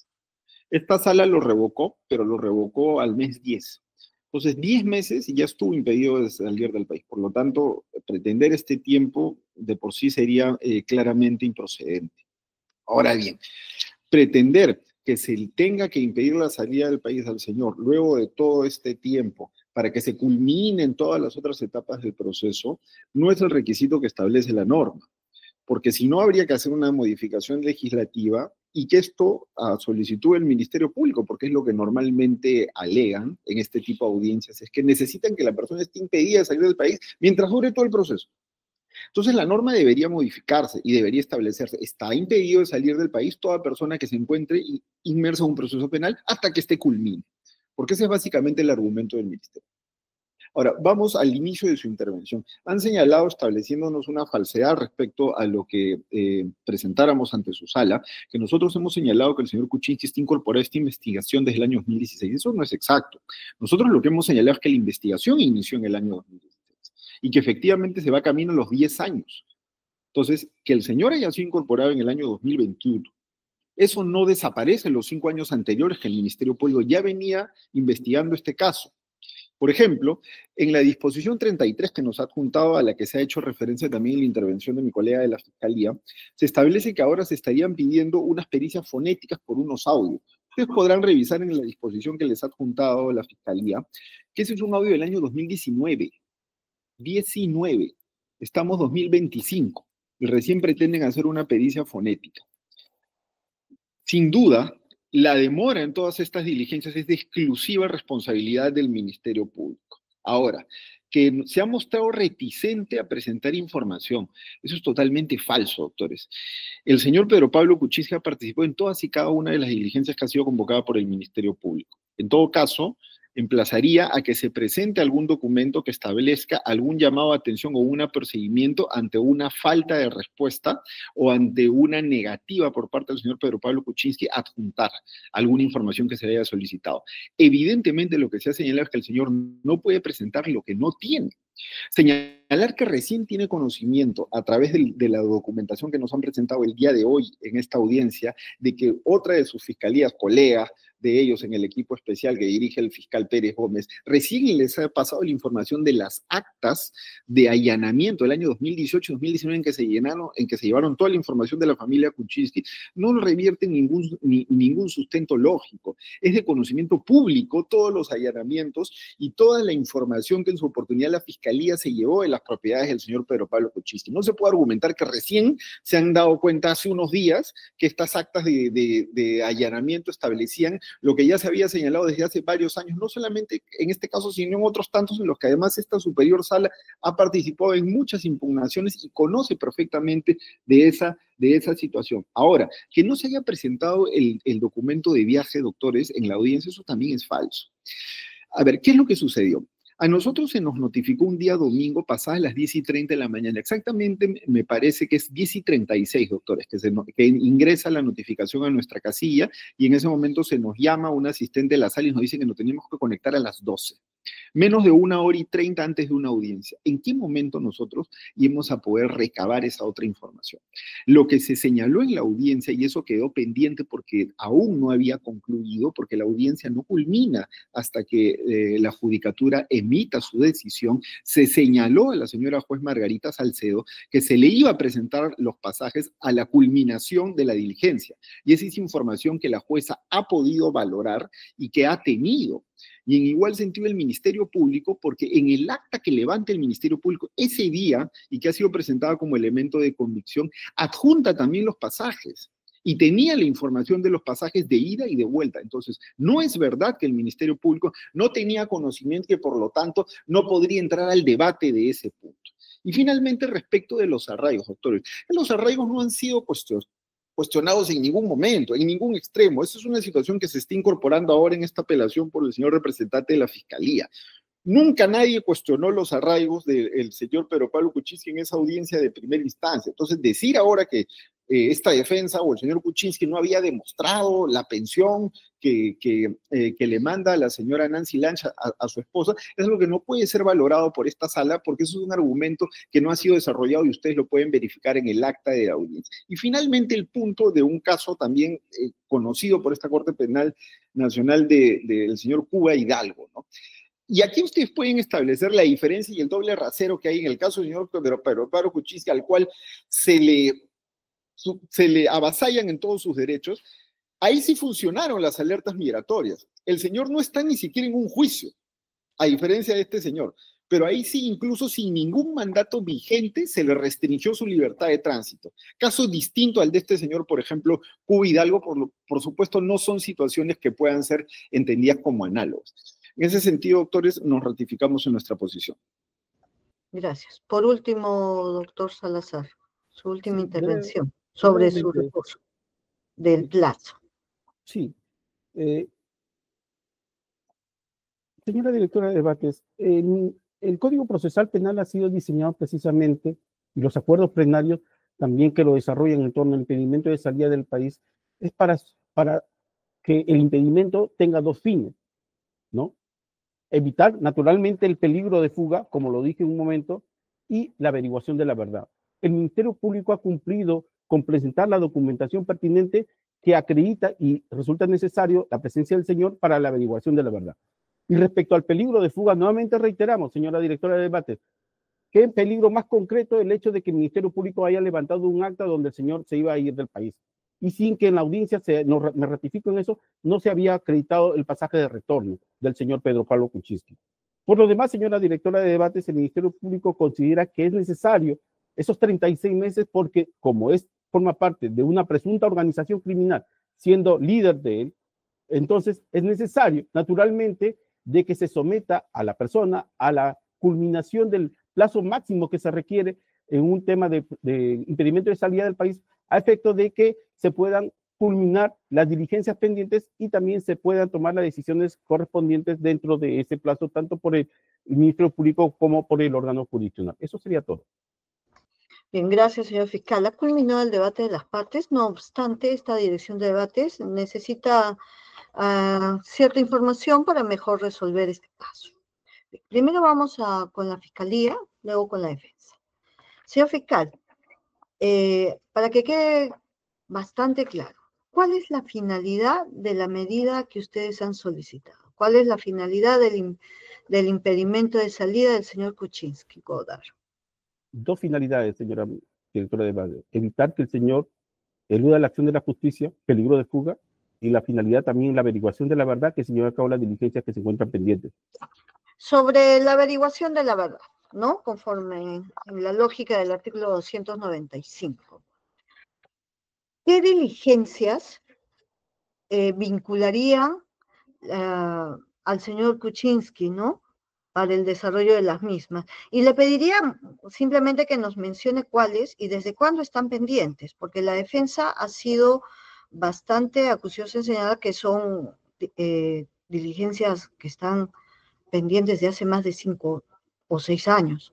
Esta sala lo revocó, pero lo revocó al mes 10. Entonces, 10 meses y ya estuvo impedido de salir del país. Por lo tanto, pretender este tiempo de por sí sería claramente improcedente. Ahora bien, pretender que se tenga que impedir la salida del país al señor luego de todo este tiempo para que se culminen todas las otras etapas del proceso, no es el requisito que establece la norma, porque si no habría que hacer una modificación legislativa y que esto a solicitud del Ministerio Público, porque es lo que normalmente alegan en este tipo de audiencias, es que necesitan que la persona esté impedida de salir del país mientras dure todo el proceso. Entonces la norma debería modificarse y debería establecerse. Está impedido de salir del país toda persona que se encuentre inmersa en un proceso penal hasta que este culmine, porque ese es básicamente el argumento del Ministerio. Ahora, vamos al inicio de su intervención. Han señalado, estableciéndonos una falsedad respecto a lo que presentáramos ante su sala, que nosotros hemos señalado que el señor Kuczynski está incorporado a esta investigación desde el año 2016. Eso no es exacto. Nosotros lo que hemos señalado es que la investigación inició en el año 2016 y que efectivamente se va camino a los 10 años. Entonces, que el señor haya sido incorporado en el año 2021, eso no desaparece los 5 años anteriores que el Ministerio Público ya venía investigando este caso. Por ejemplo, en la disposición 33 que nos ha adjuntado, a la que se ha hecho referencia también en la intervención de mi colega de la Fiscalía, se establece que ahora se estarían pidiendo unas pericias fonéticas por unos audios. Ustedes podrán revisar en la disposición que les ha adjuntado la Fiscalía, que ese es un audio del año 2019. Estamos 2025 y recién pretenden hacer una pericia fonética. Sin duda, la demora en todas estas diligencias es de exclusiva responsabilidad del Ministerio Público. Ahora, que se ha mostrado reticente a presentar información, eso es totalmente falso, doctores. El señor Pedro Pablo Kuczynski participó en todas y cada una de las diligencias que ha sido convocada por el Ministerio Público. En todo caso, emplazaría a que se presente algún documento que establezca algún llamado de atención o un procedimiento ante una falta de respuesta o ante una negativa por parte del señor Pedro Pablo Kuczynski a adjuntar alguna información que se le haya solicitado. Evidentemente lo que se ha señalado es que el señor no puede presentar lo que no tiene. Señalar que recién tiene conocimiento a través de la documentación que nos han presentado el día de hoy en esta audiencia de que otra de sus fiscalías, colegas de ellos en el equipo especial que dirige el fiscal Pérez Gómez, recién les ha pasado la información de las actas de allanamiento del año 2018-2019 en que se llevaron toda la información de la familia Kuczynski, no revierten ningún sustento lógico. Es de conocimiento público todos los allanamientos y toda la información que en su oportunidad la Fiscalía se llevó de las propiedades del señor Pedro Pablo Kuczynski. No se puede argumentar que recién se han dado cuenta hace unos días que estas actas de allanamiento establecían lo que ya se había señalado desde hace varios años, no solamente en este caso, sino en otros tantos en los que además esta superior sala ha participado en muchas impugnaciones y conoce perfectamente de esa situación. Ahora, que no se haya presentado el documento de viaje, doctores, en la audiencia, eso también es falso. A ver, ¿qué es lo que sucedió? A nosotros se nos notificó un día domingo pasadas las 10:30 de la mañana. Exactamente me parece que es 10:36, doctores, que ingresa la notificación a nuestra casilla y en ese momento se nos llama un asistente de la sala y nos dice que nos teníamos que conectar a las 12. Menos de 1h30 antes de una audiencia. ¿En qué momento nosotros íbamos a poder recabar esa otra información? Lo que se señaló en la audiencia, y eso quedó pendiente porque aún no había concluido, porque la audiencia no culmina hasta que la judicatura emita su decisión, se señaló a la señora juez Margarita Salcedo que se le iba a presentar los pasajes a la culminación de la diligencia. Y esa es información que la jueza ha podido valorar y que ha tenido. Y en igual sentido el Ministerio Público, porque en el acta que levanta el Ministerio Público ese día y que ha sido presentada como elemento de convicción, adjunta también los pasajes y tenía la información de los pasajes de ida y de vuelta. Entonces, no es verdad que el Ministerio Público no tenía conocimiento y que por lo tanto no podría entrar al debate de ese punto. Y finalmente, respecto de los arraigos, doctores, los arraigos no han sido cuestionados en ningún momento, en ningún extremo. Esa es una situación que se está incorporando ahora en esta apelación por el señor representante de la Fiscalía. Nunca nadie cuestionó los arraigos del señor Pedro Pablo Kuczynski en esa audiencia de primera instancia. Entonces, decir ahora que esta defensa o el señor Kuczynski no había demostrado la pensión que le manda a la señora Nancy Lancha a su esposa, es algo que no puede ser valorado por esta sala porque eso es un argumento que no ha sido desarrollado y ustedes lo pueden verificar en el acta de la audiencia. Y finalmente el punto de un caso también conocido por esta Corte Penal Nacional del señor Cuba Hidalgo, ¿no? Y aquí ustedes pueden establecer la diferencia y el doble rasero que hay en el caso del señor Pedro Pablo Kuczynski, al cual se le avasallan en todos sus derechos. Ahí sí funcionaron las alertas migratorias. El señor no está ni siquiera en un juicio. a diferencia de este señor. Pero ahí sí, incluso sin ningún mandato vigente, se le restringió su libertad de tránsito. Caso distinto al de este señor, por ejemplo, Cuba Hidalgo, por supuesto, no son situaciones que puedan ser entendidas como análogas. En ese sentido, doctores, nos ratificamos en nuestra posición. Gracias. Por último, doctor Salazar, su última Sí, intervención sobre su brevemente. recurso del plazo. Sí. Señora directora de debates, el Código Procesal Penal ha sido diseñado precisamente, y los acuerdos plenarios también que lo desarrollan en torno al impedimento de salida del país, es para que el impedimento tenga dos fines, ¿no? Evitar naturalmente el peligro de fuga, como lo dije en un momento, y la averiguación de la verdad. El Ministerio Público ha cumplido con presentar la documentación pertinente que acredita y resulta necesario la presencia del señor para la averiguación de la verdad. Y respecto al peligro de fuga, nuevamente reiteramos, señora directora de debate, ¿qué peligro más concreto el hecho de que el Ministerio Público haya levantado un acta donde el señor se iba a ir del país? Y sin que en la audiencia, me ratifico en eso, no se había acreditado el pasaje de retorno del señor Pedro Pablo Kuczynski. Por lo demás, señora directora de debates, el Ministerio Público considera que es necesario esos 36 meses porque como forma parte de una presunta organización criminal, siendo líder de él, entonces es necesario, naturalmente, de que se someta a la persona a la culminación del plazo máximo que se requiere en un tema de impedimento de salida del país, a efecto de que se puedan culminar las diligencias pendientes y también se puedan tomar las decisiones correspondientes dentro de ese plazo, tanto por el Ministerio Público como por el órgano jurisdiccional. Eso sería todo. Bien, gracias, señor fiscal. Ha culminado el debate de las partes. No obstante, esta dirección de debates necesita cierta información para mejor resolver este caso. Primero vamos con la fiscalía, luego con la defensa. Señor fiscal, para que quede bastante claro, ¿cuál es la finalidad de la medida que ustedes han solicitado? ¿Cuál es la finalidad del impedimento de salida del señor Kuczynski Godard? Dos finalidades, señora directora de base. Evitar que el señor eluda la acción de la justicia, peligro de fuga, y la finalidad también la averiguación de la verdad, que se lleva a cabo las diligencias que se encuentran pendientes. Sobre la averiguación de la verdad, ¿no? Conforme en la lógica del artículo 295. ¿Qué diligencias vincularían al señor Kuczynski, ¿no? Para el desarrollo de las mismas? Y le pediría simplemente que nos mencione cuáles y desde cuándo están pendientes, porque la defensa ha sido bastante acuciosa en señalar que son diligencias que están pendientes de hace más de 5 o 6 años.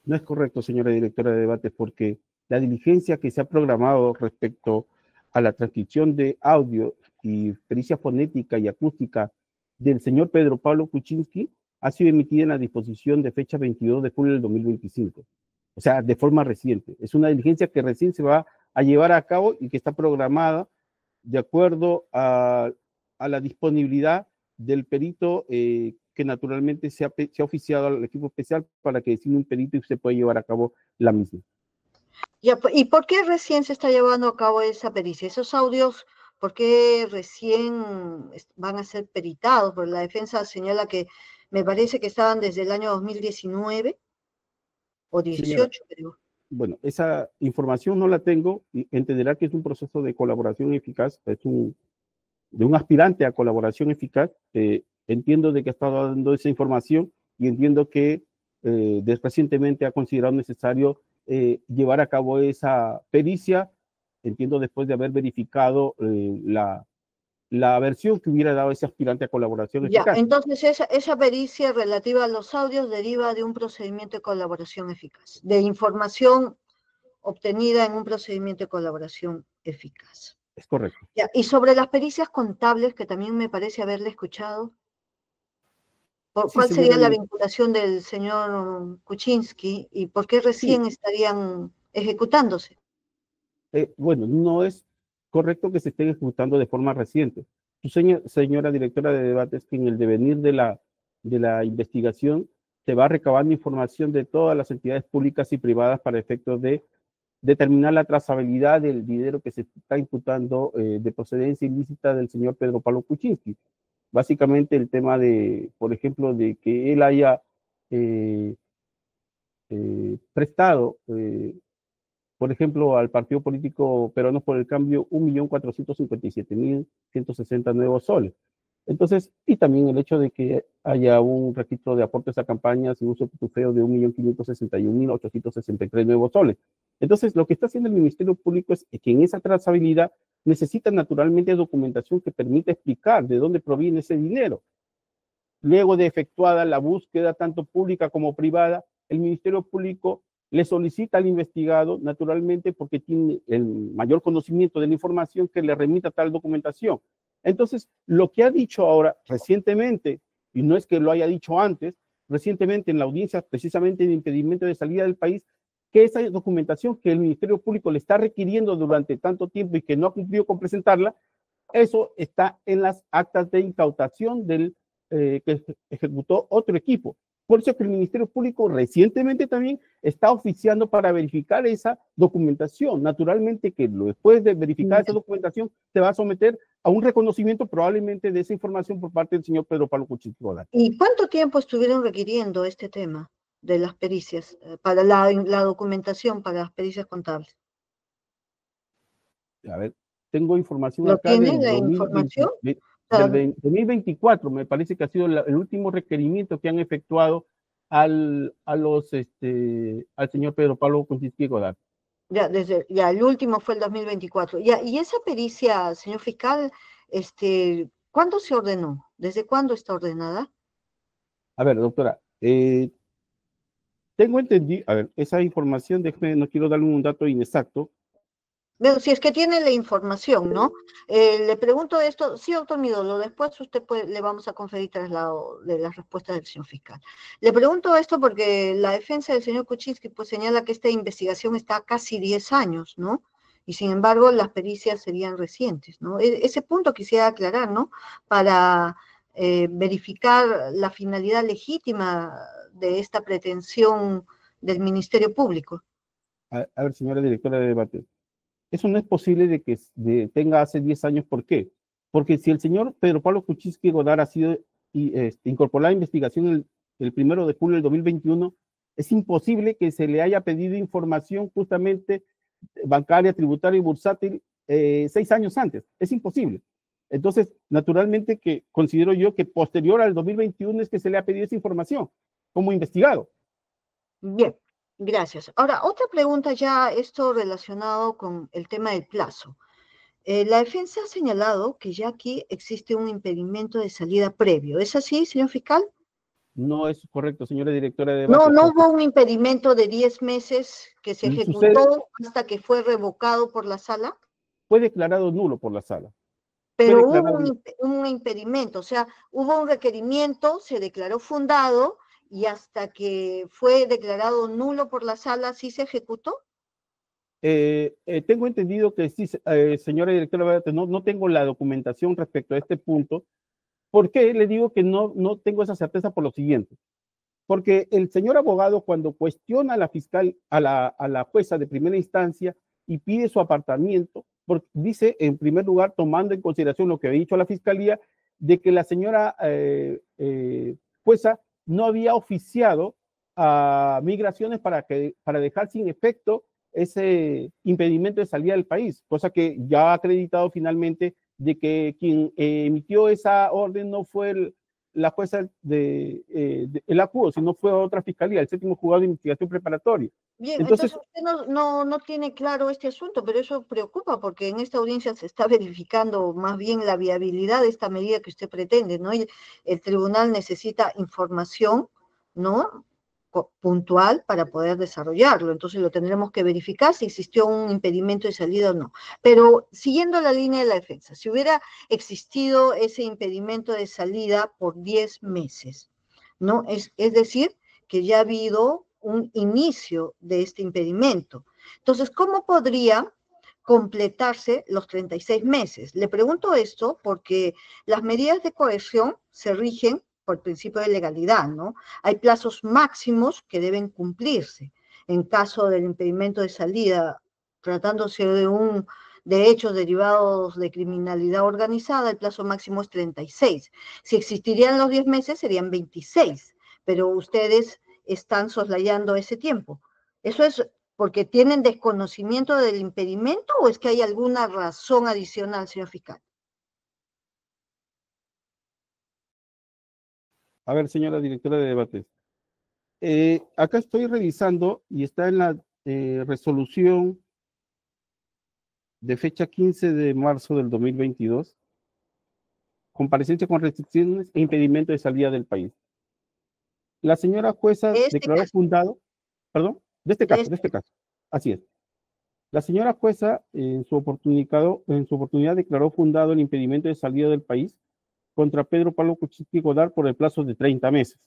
No es correcto, señora directora de debate, porque la diligencia que se ha programado respecto a la transcripción de audio y pericia fonética y acústica del señor Pedro Pablo Kuczynski ha sido emitida en la disposición de fecha 22 de julio del 2025. O sea, de forma reciente. Es una diligencia que recién se va a llevar a cabo y que está programada de acuerdo a la disponibilidad del perito que naturalmente se ha oficiado al equipo especial para que designe un perito y se pueda llevar a cabo la misma. ¿Y por qué recién se está llevando a cabo esa pericia? Esos audios, ¿por qué recién van a ser peritados? Porque la defensa señala que me parece que estaban desde el año 2019 o 18, creo. Bueno, esa información no la tengo y entenderá que es un proceso de colaboración eficaz, de un aspirante a colaboración eficaz. Entiendo de que ha estado dando esa información y entiendo que recientemente ha considerado necesario llevar a cabo esa pericia, entiendo después de haber verificado la versión que hubiera dado ese aspirante a colaboración Ya, eficaz. entonces esa pericia relativa a los audios deriva de un procedimiento de colaboración eficaz, de información obtenida en un procedimiento de colaboración eficaz. Es correcto. Ya, y sobre las pericias contables, que también me parece haberle escuchado, ¿cuál sería la vinculación del señor Kuczynski y por qué recién estarían ejecutándose? Bueno, no es correcto que se estén ejecutando de forma reciente. Señora directora de debates, que en el devenir de la investigación se va recabando información de todas las entidades públicas y privadas para efectos de determinar la trazabilidad del dinero que se está imputando de procedencia ilícita del señor Pedro Pablo Kuczynski. básicamente el tema de, por ejemplo, de que él haya prestado, por ejemplo, al partido político Peruanos por el Cambio 1.457.160 nuevos soles. Entonces, y también el hecho de que haya un registro de aportes a campañas y uso pitufeo de 1.561.863 nuevos soles. Entonces, lo que está haciendo el Ministerio Público es que en esa trazabilidad necesita naturalmente documentación que permita explicar de dónde proviene ese dinero. Luego de efectuada la búsqueda tanto pública como privada, el Ministerio Público le solicita al investigado, naturalmente, porque tiene el mayor conocimiento de la información, que le remita tal documentación. Entonces, lo que ha dicho ahora recientemente, y no es que lo haya dicho antes, recientemente en la audiencia precisamente de impedimento de salida del país, que esa documentación que el Ministerio Público le está requiriendo durante tanto tiempo y que no ha cumplido con presentarla, eso está en las actas de incautación del que ejecutó otro equipo. Por eso es que el Ministerio Público recientemente también está oficiando para verificar esa documentación. Naturalmente que después de verificar esa documentación se va a someter a un reconocimiento probablemente de esa información por parte del señor Pedro Pablo Kuczynski Godard. ¿Y cuánto tiempo estuvieron requiriendo este tema de las pericias, para la documentación para las pericias contables? A ver, tengo información ¿Lo acá tiene del la 2020, información? del 2024, me parece que ha sido el último requerimiento que han efectuado al señor Pedro Pablo Kuczynski Godard. Ya, el último fue el 2024. Ya, y esa pericia, señor fiscal, ¿cuándo se ordenó? ¿Desde cuándo está ordenada? A ver, doctora, tengo entendido, a ver, esa información, déjeme, no quiero darle un dato inexacto. Bueno, si es que tiene la información, ¿no? Le pregunto esto, sí, doctor Midolo, después le vamos a conferir traslado de las respuestas del señor fiscal. Le pregunto esto porque la defensa del señor Kuczynski pues señala que esta investigación está a casi 10 años, ¿no? Y sin embargo las pericias serían recientes, ¿no? Ese punto quisiera aclarar, ¿no? Para verificar la finalidad legítima de esta pretensión del Ministerio Público. A ver, señora directora de debate. Eso no es posible de que tenga hace 10 años. ¿Por qué? Porque si el señor Pedro Pablo Kuczynski Godard ha sido incorporado a la investigación el 1 de julio del 2021, es imposible que se le haya pedido información justamente bancaria, tributaria y bursátil 6 años antes. Es imposible. Entonces, naturalmente que considero yo que posterior al 2021 es que se le ha pedido esa información como investigado. Bien. Gracias. Ahora, otra pregunta ya, esto relacionado con el tema del plazo. La defensa ha señalado que ya aquí existe un impedimento de salida previo. ¿Es así, señor fiscal? No es correcto, señora directora de debate. No hubo un impedimento de 10 meses que se ejecutó hasta que fue revocado por la sala. Fue declarado nulo por la sala. Pero hubo un impedimento, o sea, hubo un requerimiento, se declaró fundado, y hasta que fue declarado nulo por la sala, ¿sí se ejecutó? Tengo entendido que sí, señora directora, no tengo la documentación respecto a este punto. ¿Por qué le digo que no tengo esa certeza? Por lo siguiente. Porque el señor abogado, cuando cuestiona a la fiscal, a la jueza de primera instancia y pide su apartamiento, dice, en primer lugar, tomando en consideración lo que había dicho la fiscalía, de que la señora jueza no había oficiado a Migraciones para dejar sin efecto ese impedimento de salida del país, cosa que ya ha acreditado finalmente de que quien emitió esa orden no fue la jueza el acudo, sino fue otra fiscalía, el 7º juzgado de investigación preparatoria. Bien, entonces usted no tiene claro este asunto, pero eso preocupa porque en esta audiencia se está verificando más bien la viabilidad de esta medida que usted pretende, ¿no? El tribunal necesita información, ¿no?, puntual para poder desarrollarlo, entonces lo tendremos que verificar si existió un impedimento de salida o no. Pero siguiendo la línea de la defensa, si hubiera existido ese impedimento de salida por 10 meses, ¿no? Es decir, que ya ha habido un inicio de este impedimento. Entonces, ¿cómo podría completarse los 36 meses? Le pregunto esto porque las medidas de coerción se rigen por el principio de legalidad, ¿no? Hay plazos máximos que deben cumplirse. En caso del impedimento de salida, tratándose de de hechos derivados de criminalidad organizada, el plazo máximo es 36. Si existirían los 10 meses, serían 26, pero ustedes están soslayando ese tiempo. ¿Eso es porque tienen desconocimiento del impedimento o es que hay alguna razón adicional, señor fiscal? A ver, señora directora de debates. Acá estoy revisando y está en la resolución de fecha 15 de marzo del 2022, comparecencia con restricciones e impedimento de salida del país. La señora jueza declaró fundado, perdón, de este caso, así es. La señora jueza en su oportunidad declaró fundado el impedimento de salida del país contra Pedro Pablo Kuczynski Godard por el plazo de 30 meses.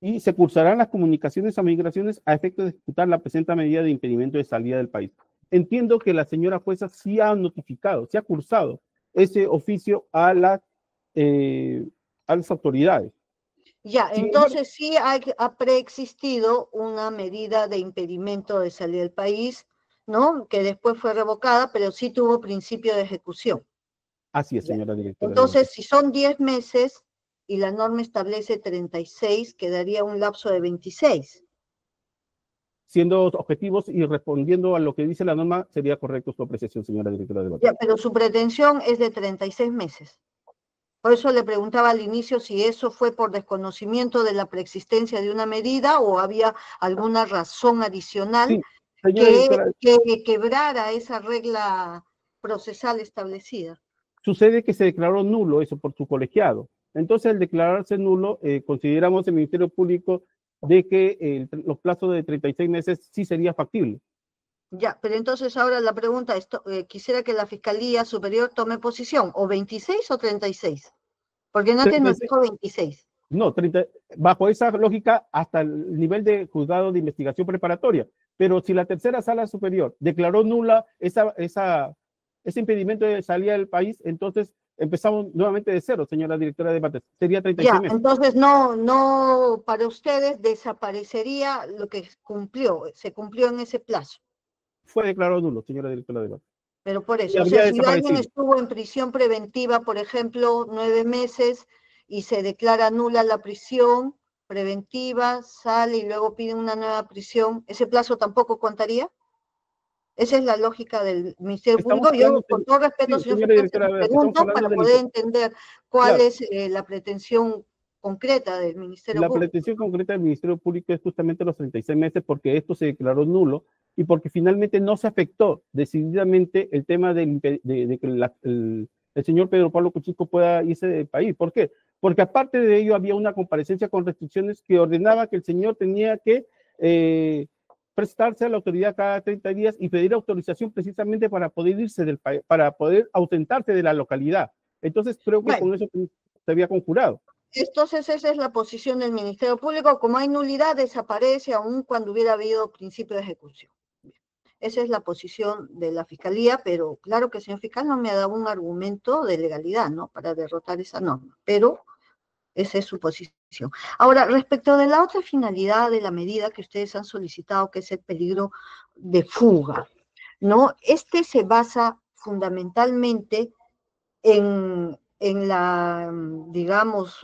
Y se cursarán las comunicaciones a migraciones a efecto de ejecutar la presente medida de impedimento de salida del país. Entiendo que la señora jueza sí ha notificado, sí ha cursado ese oficio a las autoridades. Ya, entonces sí ha preexistido una medida de impedimento de salida del país, ¿no? Que después fue revocada, pero sí tuvo principio de ejecución. Así es, señora directora. Entonces, si son 10 meses y la norma establece 36, quedaría un lapso de 26. Siendo objetivos y respondiendo a lo que dice la norma, sería correcto su apreciación, señora directora de debate. Ya, pero su pretensión es de 36 meses. Por eso le preguntaba al inicio si eso fue por desconocimiento de la preexistencia de una medida o había alguna razón adicional que quebrara esa regla procesal establecida. Sucede que se declaró nulo eso por su colegiado. Entonces, al declararse nulo, consideramos el Ministerio Público de que los plazos de 36 meses sí sería factible. Ya, pero entonces ahora la pregunta es, quisiera que la Fiscalía Superior tome posición, o 26 o 36, porque no te dijo 26. No, 30, bajo esa lógica hasta el nivel de juzgado de investigación preparatoria, pero si la tercera sala superior declaró nula ese impedimento de salida del país, entonces empezamos nuevamente de cero, señora directora de debates. Sería 36 meses. Entonces no, para ustedes desaparecería lo que se cumplió en ese plazo. Fue declarado nulo, señora directora de debates. Pero por eso, o sea, si alguien estuvo en prisión preventiva, por ejemplo, 9 meses, y se declara nula la prisión preventiva, sale y luego pide una nueva prisión, ¿ese plazo tampoco contaría? Esa es la lógica del Ministerio Público. Yo, con todo respeto, señor fiscal, me pregunto para poder entender cuál es la pretensión concreta del Ministerio Público. La pretensión concreta del Ministerio Público es justamente los 36 meses porque esto se declaró nulo y porque finalmente no se afectó decididamente el tema de que el señor Pedro Pablo Kuczynski pueda irse del país. ¿Por qué? Porque aparte de ello había una comparecencia con restricciones que ordenaba que el señor tenía que prestarse a la autoridad cada 30 días y pedir autorización precisamente para poder irse del país, para poder ausentarse de la localidad. Entonces creo que con eso se había conjurado. Entonces esa es la posición del Ministerio Público. Como hay nulidad, desaparece aún cuando hubiera habido principio de ejecución. Esa es la posición de la Fiscalía, pero claro que el señor fiscal no me ha dado un argumento de legalidad, ¿no?, para derrotar esa norma, pero esa es su posición. Ahora, respecto de la otra finalidad de la medida que ustedes han solicitado, que es el peligro de fuga, ¿no? Este se basa fundamentalmente en la, digamos,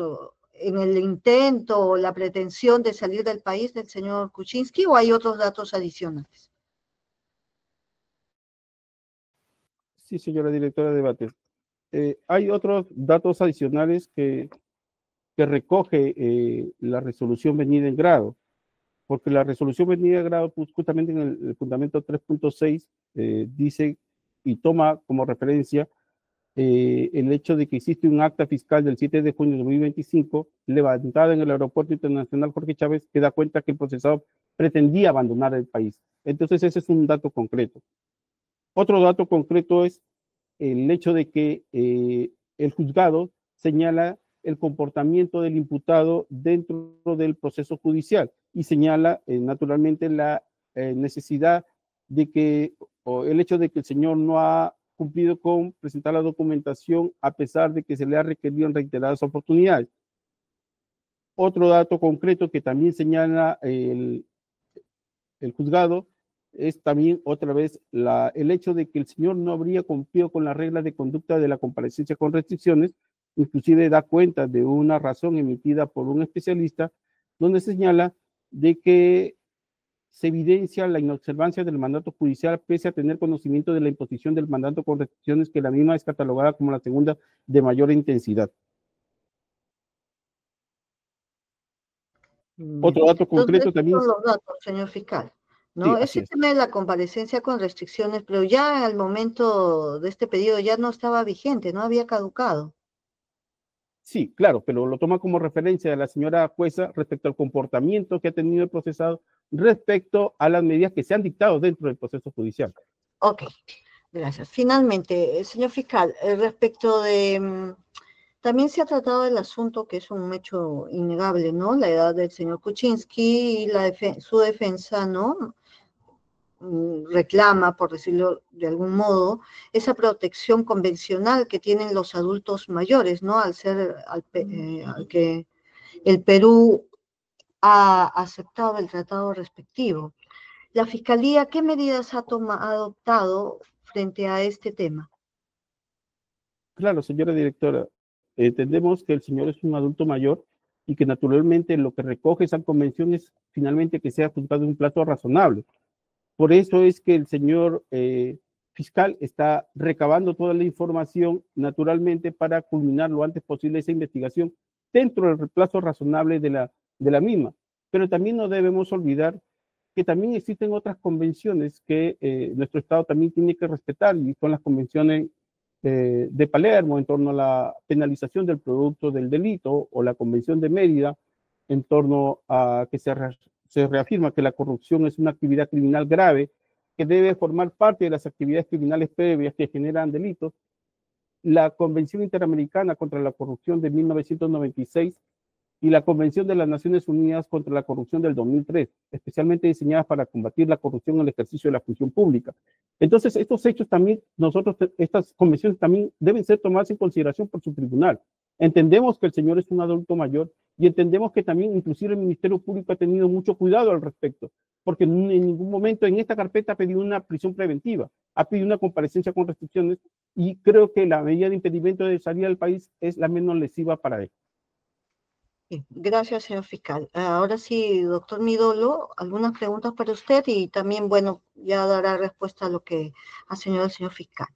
en el intento o la pretensión de salir del país del señor Kuczynski, ¿o hay otros datos adicionales? Sí, señora directora de debates. Hay otros datos adicionales que recoge la resolución venida en grado, porque la resolución venida en grado, pues, justamente en el fundamento 3.6, dice y toma como referencia el hecho de que existe un acta fiscal del 7 de junio de 2025 levantada en el Aeropuerto Internacional Jorge Chávez que da cuenta que el procesador pretendía abandonar el país. Entonces ese es un dato concreto. Otro dato concreto es el hecho de que el juzgado señala el comportamiento del imputado dentro del proceso judicial y señala naturalmente la necesidad de que, o el hecho de que el señor no ha cumplido con presentar la documentación a pesar de que se le ha requerido en reiteradas oportunidades. Otro dato concreto que también señala el juzgado es también otra vez el hecho de que el señor no habría cumplido con las reglas de conducta de la comparecencia con restricciones, inclusive da cuenta de una razón emitida por un especialista donde señala de que se evidencia la inobservancia del mandato judicial pese a tener conocimiento de la imposición del mandato con restricciones, que la misma es catalogada como la segunda de mayor intensidad. Otro dato concreto Entonces, también. son los datos, señor fiscal, ¿no? Sí, así Ese es. tema de la comparecencia con restricciones, pero ya al momento de este pedido ya no estaba vigente, no había caducado. Sí, claro, pero lo toma como referencia de la señora jueza respecto al comportamiento que ha tenido el procesado respecto a las medidas que se han dictado dentro del proceso judicial. Ok, gracias. Finalmente, señor fiscal, respecto de, también se ha tratado el asunto que es un hecho innegable, ¿no? La edad del señor Kuczynski y su defensa, ¿no? Reclama, por decirlo de algún modo, esa protección convencional que tienen los adultos mayores, ¿no? Al que el Perú ha aceptado el tratado respectivo. La Fiscalía, ¿qué medidas ha adoptado frente a este tema? Claro, señora directora, entendemos que el señor es un adulto mayor y que naturalmente lo que recoge esa convención es finalmente que sea juzgado en un plazo razonable. Por eso es que el señor fiscal está recabando toda la información naturalmente para culminar lo antes posible esa investigación dentro del plazo razonable de la misma. Pero también no debemos olvidar que también existen otras convenciones que nuestro Estado también tiene que respetar, y son las convenciones de Palermo en torno a la penalización del producto del delito, o la Convención de Mérida en torno a que se reafirma que la corrupción es una actividad criminal grave que debe formar parte de las actividades criminales previas que generan delitos. La Convención Interamericana contra la Corrupción de 1996 y la Convención de las Naciones Unidas contra la Corrupción del 2003, especialmente diseñadas para combatir la corrupción en el ejercicio de la función pública. Entonces, estos hechos también, estas convenciones también deben ser tomadas en consideración por su tribunal. Entendemos que el señor es un adulto mayor y entendemos que también inclusive el Ministerio Público ha tenido mucho cuidado al respecto, porque en ningún momento en esta carpeta ha pedido una prisión preventiva, ha pedido una comparecencia con restricciones, y creo que la medida de impedimento de salida del país es la menos lesiva para él. Gracias, señor fiscal. Ahora sí, doctor Midolo, algunas preguntas para usted y también, bueno, ya dará respuesta a lo que ha señalado el señor fiscal.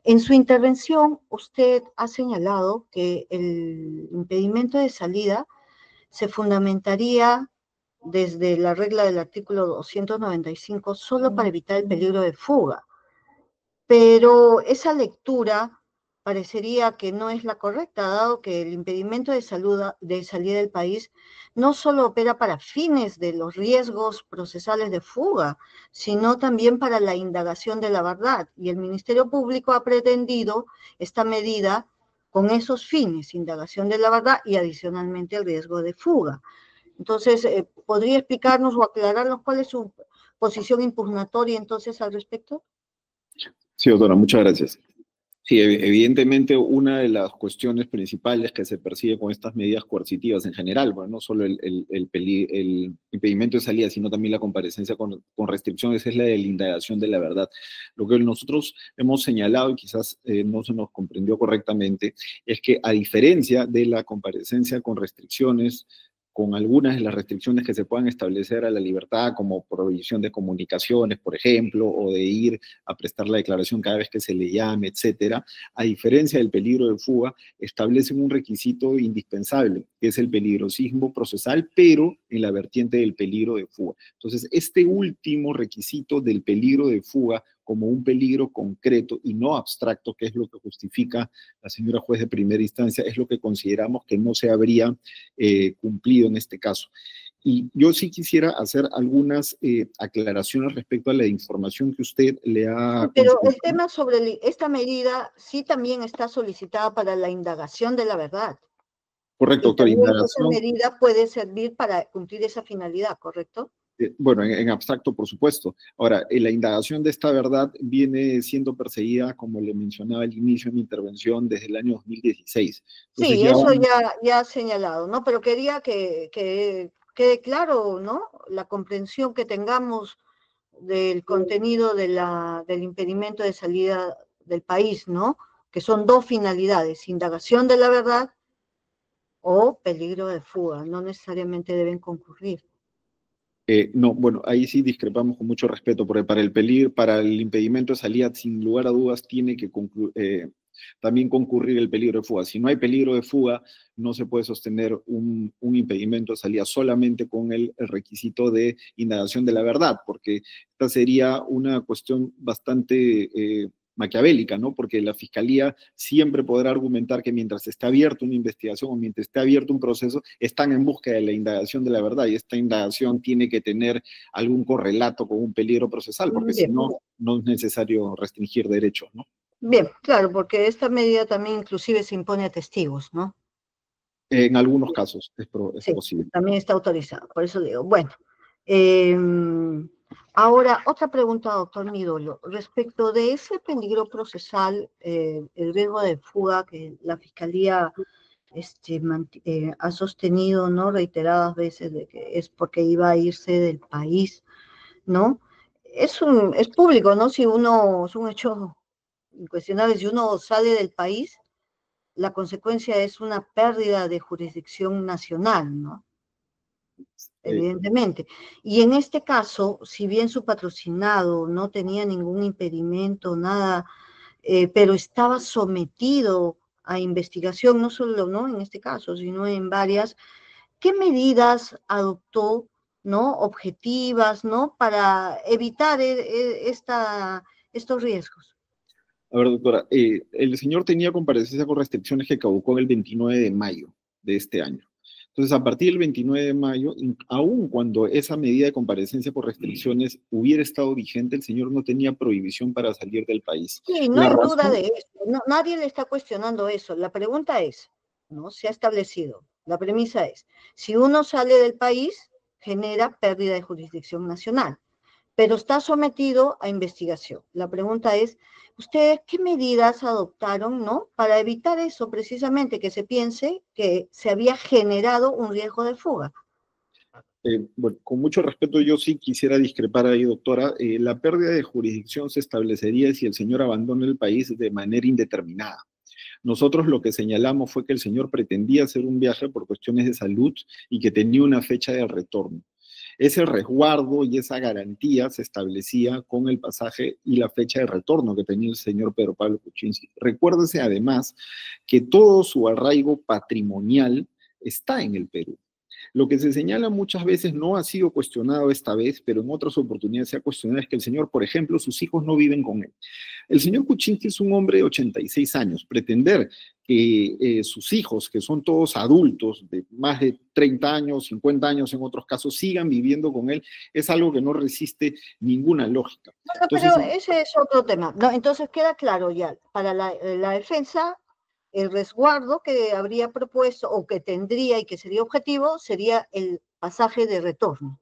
En su intervención, usted ha señalado que el impedimento de salida se fundamentaría desde la regla del artículo 295 solo para evitar el peligro de fuga. Pero esa lectura parecería que no es la correcta, dado que el impedimento de salida del país no solo opera para fines de los riesgos procesales de fuga, sino también para la indagación de la verdad. Y el Ministerio Público ha pretendido esta medida con esos fines, indagación de la verdad y adicionalmente el riesgo de fuga. Entonces, ¿podría explicarnos o aclararnos cuál es su posición impugnatoria entonces al respecto? Sí, doctora, muchas gracias. Sí, evidentemente una de las cuestiones principales que se persigue con estas medidas coercitivas en general, bueno, no solo el impedimento de salida, sino también la comparecencia con restricciones, es la de la indagación de la verdad. Lo que nosotros hemos señalado, y quizás no se nos comprendió correctamente, es que a diferencia de la comparecencia con restricciones, con algunas de las restricciones que se puedan establecer a la libertad, como prohibición de comunicaciones, por ejemplo, o de ir a prestar la declaración cada vez que se le llame, etcétera, a diferencia del peligro de fuga, establecen un requisito indispensable, que es el peligrosismo procesal, pero en la vertiente del peligro de fuga. Entonces, este último requisito del peligro de fuga como un peligro concreto y no abstracto, que es lo que justifica la señora juez de primera instancia, es lo que consideramos que no se habría cumplido en este caso. Y yo sí quisiera hacer algunas aclaraciones respecto a la información que usted le ha... Pero el tema sobre esta medida sí también está solicitada para la indagación de la verdad. Correcto, doctor. Esa medida puede servir para cumplir esa finalidad, ¿correcto? Bueno, en abstracto, por supuesto. Ahora, la indagación de esta verdad viene siendo perseguida, como le mencionaba al inicio de mi intervención, desde el año 2016. Entonces, sí, eso ya ha señalado, ¿no? Pero quería que quede claro, ¿no? La comprensión que tengamos del contenido del impedimento de salida del país, ¿no? Que son dos finalidades, indagación de la verdad o peligro de fuga, no necesariamente deben concurrir. No, bueno, ahí sí discrepamos con mucho respeto, porque para el peligro, para el impedimento de salida, sin lugar a dudas, tiene que también concurrir el peligro de fuga. Si no hay peligro de fuga, no se puede sostener un impedimento de salida solamente con el requisito de indagación de la verdad, porque esta sería una cuestión bastante maquiavélica, ¿no? Porque la Fiscalía siempre podrá argumentar que mientras esté abierta una investigación o mientras esté abierto un proceso, están en búsqueda de la indagación de la verdad, y esta indagación tiene que tener algún correlato con un peligro procesal, porque si no, no es necesario restringir derechos, ¿no? Bien, claro, porque esta medida también inclusive se impone a testigos, ¿no? En algunos casos es Sí, posible. también está autorizado, por eso digo, bueno. Ahora, otra pregunta, doctor Midolo, respecto de ese peligro procesal, el riesgo de fuga que la Fiscalía ha sostenido, ¿no? Reiteradas veces de que es porque iba a irse del país, ¿no? Es público, ¿no? Si uno, es un hecho incuestionable, si uno sale del país, la consecuencia es una pérdida de jurisdicción nacional, ¿no? Evidentemente. Y en este caso, si bien su patrocinado no tenía ningún impedimento, nada, pero estaba sometido a investigación, no solo, ¿no?, en este caso, sino en varias, ¿qué medidas adoptó, ¿no?, objetivas, ¿no?, para evitar estos riesgos? A ver, doctora, el señor tenía comparecencia con restricciones que caducó el 29 de mayo de este año. Entonces, a partir del 29 de mayo, aun cuando esa medida de comparecencia por restricciones hubiera estado vigente, el señor no tenía prohibición para salir del país. Sí, no hay duda de eso. No, nadie le está cuestionando eso. La pregunta es, ¿no?, se ha establecido, la premisa es, si uno sale del país, genera pérdida de jurisdicción nacional, pero está sometido a investigación. La pregunta es, ¿ustedes qué medidas adoptaron, ¿no?, para evitar eso, precisamente, que se piense que se había generado un riesgo de fuga? Bueno, con mucho respeto, yo sí quisiera discrepar ahí, doctora. La pérdida de jurisdicción se establecería si el señor abandona el país de manera indeterminada. Nosotros lo que señalamos fue que el señor pretendía hacer un viaje por cuestiones de salud y que tenía una fecha de retorno. Ese resguardo y esa garantía se establecía con el pasaje y la fecha de retorno que tenía el señor Pedro Pablo Kuczynski. Recuérdese además que todo su arraigo patrimonial está en el Perú. Lo que se señala muchas veces no ha sido cuestionado esta vez, pero en otras oportunidades se ha cuestionado, es que el señor, por ejemplo, sus hijos no viven con él. El señor Kuczynski es un hombre de 86 años. Pretender que sus hijos, que son todos adultos de más de 30 años, 50 años en otros casos, sigan viviendo con él, es algo que no resiste ninguna lógica. Bueno, entonces, pero ese es otro tema. No, entonces queda claro ya, para la defensa, el resguardo que habría propuesto o que tendría y que sería objetivo sería el pasaje de retorno.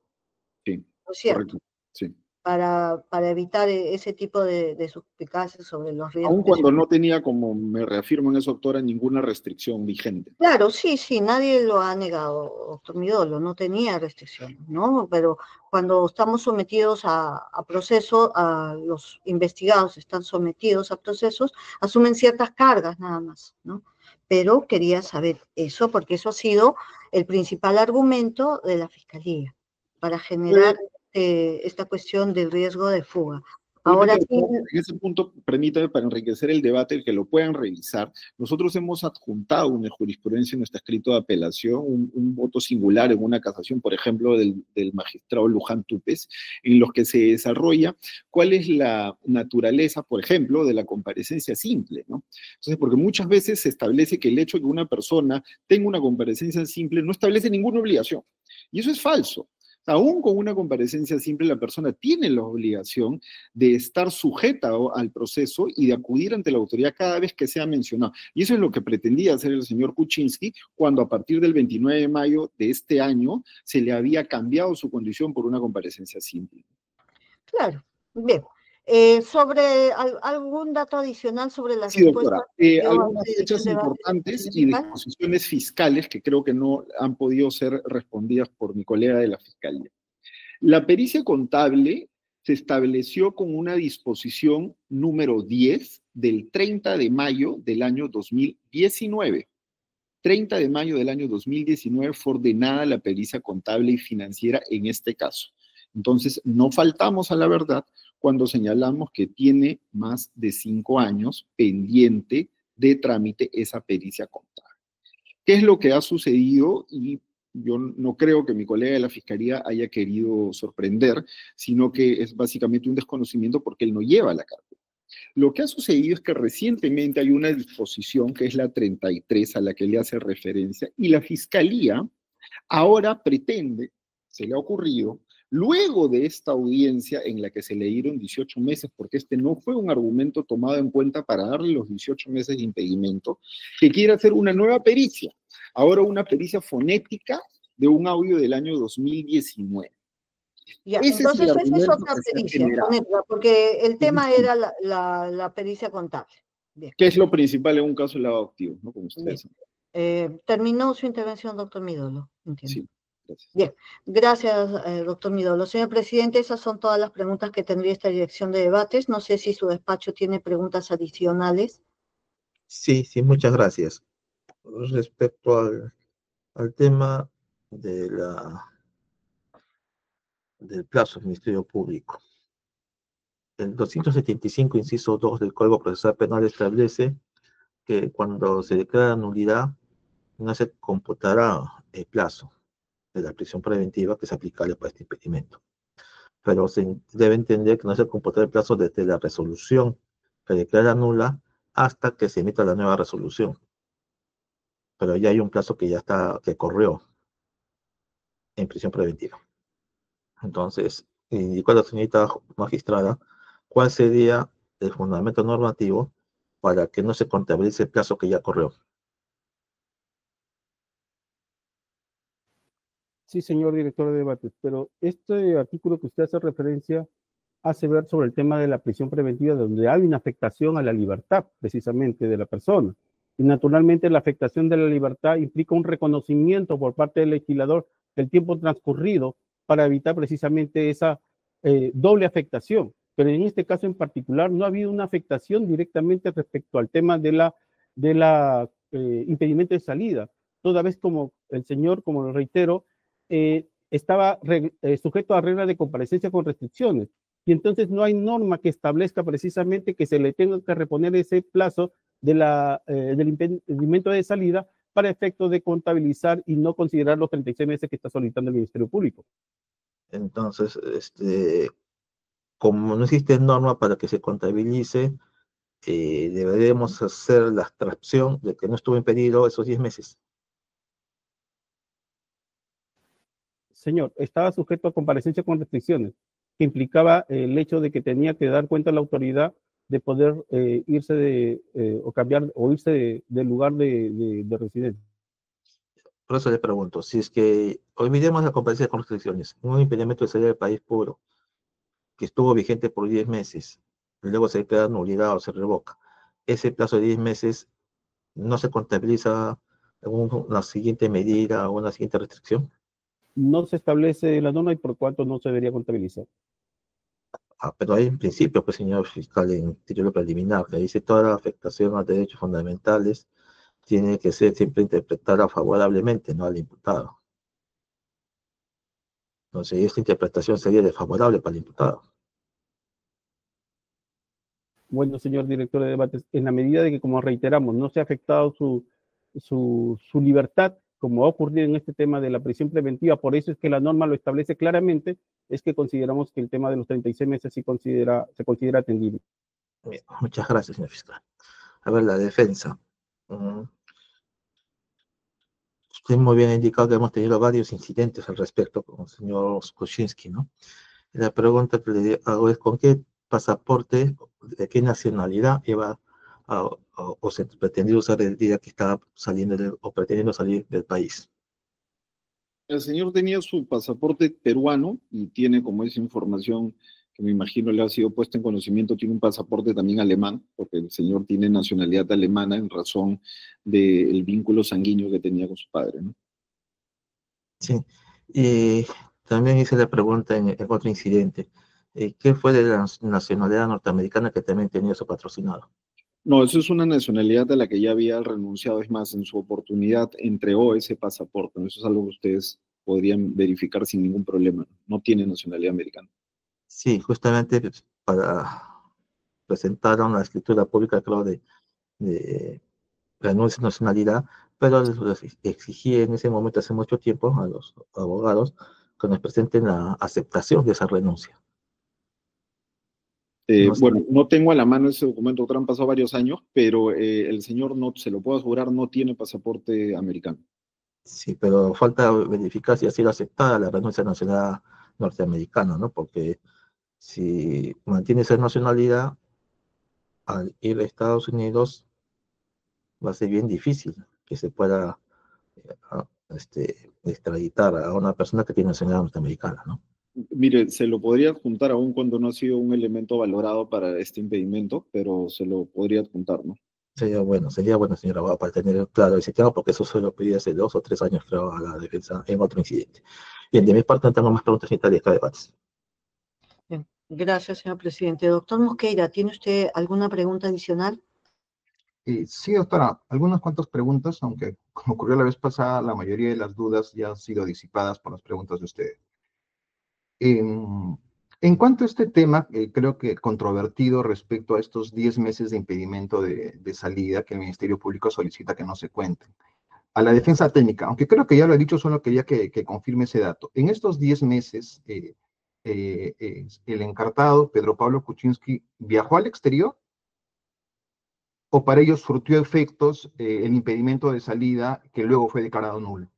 Sí, ¿no es cierto? correcto, sí. Para evitar ese tipo de suspicacias sobre los riesgos. Aun cuando no tenía, como me reafirmo en eso, doctora, ninguna restricción vigente. Claro, sí, nadie lo ha negado, doctor Midolo, no tenía restricciones, ¿no? Pero cuando estamos sometidos a procesos, a los investigados están sometidos a procesos, asumen ciertas cargas nada más, ¿no? Pero quería saber eso, porque eso ha sido el principal argumento de la Fiscalía, para generar esta cuestión del riesgo de fuga. Ahora sí. En ese punto, permítame, para enriquecer el debate, el que lo puedan revisar, nosotros hemos adjuntado una jurisprudencia en nuestro escrito de apelación, un voto singular en una casación, por ejemplo, del magistrado Luján Túpez, en los que se desarrolla cuál es la naturaleza, por ejemplo, de la comparecencia simple, ¿no? Entonces, porque muchas veces se establece que el hecho de que una persona tenga una comparecencia simple no establece ninguna obligación, y eso es falso. Aún con una comparecencia simple, la persona tiene la obligación de estar sujeta al proceso y de acudir ante la autoridad cada vez que sea mencionado. Y eso es lo que pretendía hacer el señor Kuczynski cuando a partir del 29 de mayo de este año se le había cambiado su condición por una comparecencia simple. Claro, bien. ¿Sobre algún dato adicional sobre las respuestas? Algunas fechas importantes y disposiciones fiscales que creo que no han podido ser respondidas por mi colega de la Fiscalía. La pericia contable se estableció con una disposición número 10 del 30 de mayo del año 2019. 30 de mayo del año 2019 fue ordenada la pericia contable y financiera en este caso. Entonces, no faltamos a la verdad cuando señalamos que tiene más de 5 años pendiente de trámite esa pericia contable. ¿Qué es lo que ha sucedido? Y yo no creo que mi colega de la Fiscalía haya querido sorprender, sino que es básicamente un desconocimiento porque él no lleva la carpeta. Lo que ha sucedido es que recientemente hay una disposición que es la 33 a la que le hace referencia y la Fiscalía ahora pretende, se le ha ocurrido, luego de esta audiencia en la que se le dieron 18 meses, porque este no fue un argumento tomado en cuenta para darle los 18 meses de impedimento, que quiere hacer una nueva pericia, ahora una pericia fonética de un audio del año 2019. Ya, Ese entonces es el esa es argumento otra que se ha pericia, generado. fonética, porque el tema era la pericia contable. Bien. ¿Qué es lo principal en un caso de lavado de activos, ¿no? Como ustedes saben. Terminó su intervención, doctor Midolo. Entiendo. Sí, gracias. Bien, gracias, doctor Midolo. Señor presidente, esas son todas las preguntas que tendría esta dirección de debates. No sé si su despacho tiene preguntas adicionales. Sí, sí, muchas gracias. Respecto al tema del plazo del Ministerio Público. El 275, inciso 2 del Código Procesal Penal establece que cuando se declara nulidad, no se computará el plazo de la prisión preventiva que es aplicable para este impedimento. Pero se debe entender que no se computará el plazo desde la resolución que declara nula hasta que se emita la nueva resolución. Pero ya hay un plazo que corrió en prisión preventiva. Entonces, indicó a la señorita magistrada cuál sería el fundamento normativo para que no se contabilice el plazo que ya corrió. Sí, señor director de debates, pero este artículo que usted hace referencia hace ver sobre el tema de la prisión preventiva, donde hay una afectación a la libertad, precisamente, de la persona. Y naturalmente la afectación de la libertad implica un reconocimiento por parte del legislador del tiempo transcurrido para evitar precisamente esa doble afectación. Pero en este caso en particular no ha habido una afectación directamente respecto al tema de la impedimento de salida, toda vez como el señor, como lo reitero, estaba sujeto a reglas de comparecencia con restricciones. Y entonces no hay norma que establezca precisamente que se le tenga que reponer ese plazo del impedimento de salida para efecto de contabilizar y no considerar los 36 meses que está solicitando el Ministerio Público. Entonces, como no existe norma para que se contabilice, deberemos hacer la abstracción de que no estuvo impedido esos 10 meses. Señor, estaba sujeto a comparecencia con restricciones, que implicaba el hecho de que tenía que dar cuenta a la autoridad de poder irse del lugar de residencia. Por eso le pregunto, si es que olvidemos la comparecencia con restricciones, un impedimento de salida del país puro, que estuvo vigente por 10 meses, y luego se queda nulidad o se revoca, ese plazo de 10 meses no se contabiliza en una siguiente medida o una siguiente restricción. No se establece la norma y por cuanto no se debería contabilizar. Pero hay un principio, pues, señor fiscal, en título preliminar, que dice toda la afectación a derechos fundamentales tiene que ser siempre interpretada favorablemente, no al imputado. Entonces, esta interpretación sería desfavorable para el imputado. Bueno, señor director de debates, en la medida de que, como reiteramos, no se ha afectado su libertad, como ha ocurrido en este tema de la prisión preventiva, por eso es que la norma lo establece claramente, es que consideramos que el tema de los 36 meses sí se considera atendible. Bien, muchas gracias, señor fiscal. A ver, la defensa. Usted muy bien ha indicado que hemos tenido varios incidentes al respecto con el señor Kuczynski, ¿no? La pregunta que le hago es: ¿con qué pasaporte, de qué nacionalidad iba o se pretendía usar el día que estaba saliendo o pretendiendo salir del país? El señor tenía su pasaporte peruano y tiene, como esa información que me imagino le ha sido puesta en conocimiento, tiene un pasaporte también alemán, porque el señor tiene nacionalidad alemana en razón del vínculo sanguíneo que tenía con su padre, ¿no? Sí, y también hice la pregunta en otro incidente. ¿Qué fue de la nacionalidad norteamericana que también tenía su patrocinador? No, eso es una nacionalidad a la que ya había renunciado, es más, en su oportunidad entregó ese pasaporte, ¿no? Eso es algo que ustedes podrían verificar sin ningún problema. No tiene nacionalidad americana. Sí, justamente pues, presentaron la escritura pública, creo, de renuncia de nacionalidad, pero les exigí en ese momento, hace mucho tiempo, a los abogados que nos presenten la aceptación de esa renuncia. No sé, Bueno, no tengo a la mano ese documento, doctor, han pasado varios años, pero el señor, no, se lo puedo asegurar, no tiene pasaporte americano. sí, pero falta verificar si ha sido aceptada la renuncia de nacionalidad norteamericana, ¿no? Porque si mantiene esa nacionalidad, al ir a Estados Unidos va a ser bien difícil que se pueda extraditar a una persona que tiene nacionalidad norteamericana, ¿no? Mire, se lo podría adjuntar aún cuando no ha sido un elemento valorado para este impedimento, pero se lo podría adjuntar, ¿no? Sería bueno, señora abogada, para tener claro ese tema, porque eso se lo pedí hace 2 o 3 años, creo, a la defensa en otro incidente. Bien, de mi parte no tengo más preguntas ni tal, debates. Bien, gracias, señor presidente. Doctor Mosqueira, ¿tiene usted alguna pregunta adicional? Sí, doctora, algunas cuantas preguntas, aunque como ocurrió la vez pasada, la mayoría de las dudas ya han sido disipadas por las preguntas de ustedes. En cuanto a este tema, creo que controvertido respecto a estos 10 meses de impedimento de salida que el Ministerio Público solicita que no se cuenten. A la defensa técnica, aunque creo que ya lo he dicho, solo quería que confirme ese dato. En estos 10 meses, el encartado, Pedro Pablo Kuczynski, viajó al exterior o para ellos surtió efectos el impedimento de salida que luego fue declarado nulo.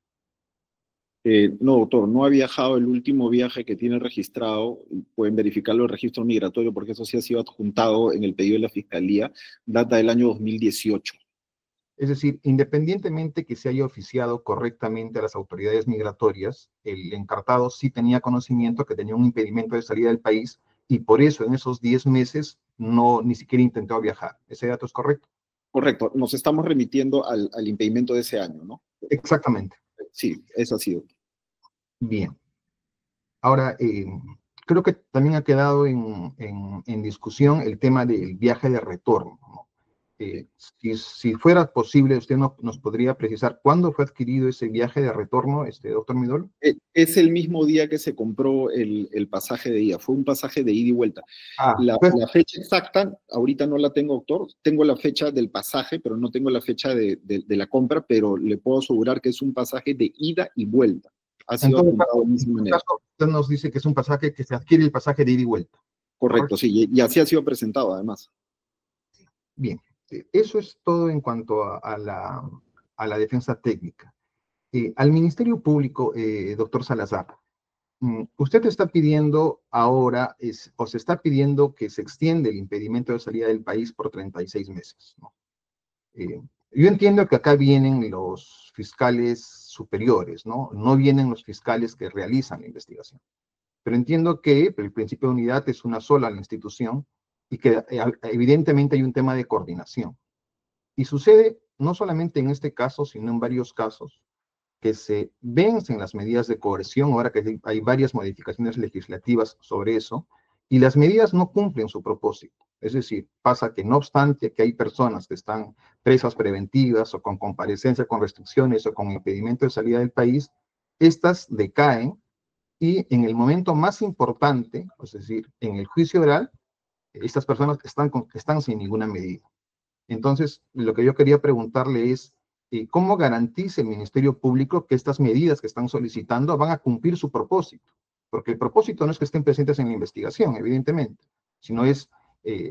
No, doctor, no ha viajado. El último viaje que tiene registrado, pueden verificarlo en el registro migratorio, porque eso sí ha sido adjuntado en el pedido de la Fiscalía, data del año 2018. Es decir, independientemente que se haya oficiado correctamente a las autoridades migratorias, el encartado sí tenía conocimiento que tenía un impedimento de salida del país y por eso en esos 10 meses no ni siquiera intentó viajar. ¿Ese dato es correcto? Correcto, nos estamos remitiendo al impedimento de ese año, ¿no? Exactamente. Sí, eso ha sido. Bien. Ahora, creo que también ha quedado en discusión el tema del viaje de retorno, ¿no? Si fuera posible, usted nos podría precisar cuándo fue adquirido ese viaje de retorno, doctor Midol. Es el mismo día que se compró el pasaje de ida, fue un pasaje de ida y vuelta. La fecha exacta, ahorita no la tengo, doctor, tengo la fecha del pasaje, pero no tengo la fecha de la compra, pero le puedo asegurar que es un pasaje de ida y vuelta. Ha sido apuntado de misma manera. Usted nos dice que es un pasaje que se adquiere el pasaje de ida y vuelta. Correcto, sí, y así ha sido presentado además. Bien, eso es todo en cuanto a la defensa técnica. Al Ministerio Público, doctor Salazar, usted está pidiendo ahora, o se está pidiendo que se extienda el impedimento de salida del país por 36 meses, ¿no? Yo entiendo que acá vienen los fiscales superiores, ¿no? No vienen los fiscales que realizan la investigación. Pero entiendo que el principio de unidad es una sola la institución y que evidentemente hay un tema de coordinación. Y sucede no solamente en este caso, sino en varios casos, que se vencen las medidas de coerción, ahora que hay varias modificaciones legislativas sobre eso, y las medidas no cumplen su propósito. Es decir, pasa que no obstante que hay personas que están presas preventivas o con comparecencia con restricciones o con impedimento de salida del país, estas decaen y en el momento más importante, es decir, en el juicio oral, estas personas están sin ninguna medida. Entonces, lo que yo quería preguntarle es, ¿cómo garantiza el Ministerio Público que estas medidas que están solicitando van a cumplir su propósito? Porque el propósito no es que estén presentes en la investigación, evidentemente, sino es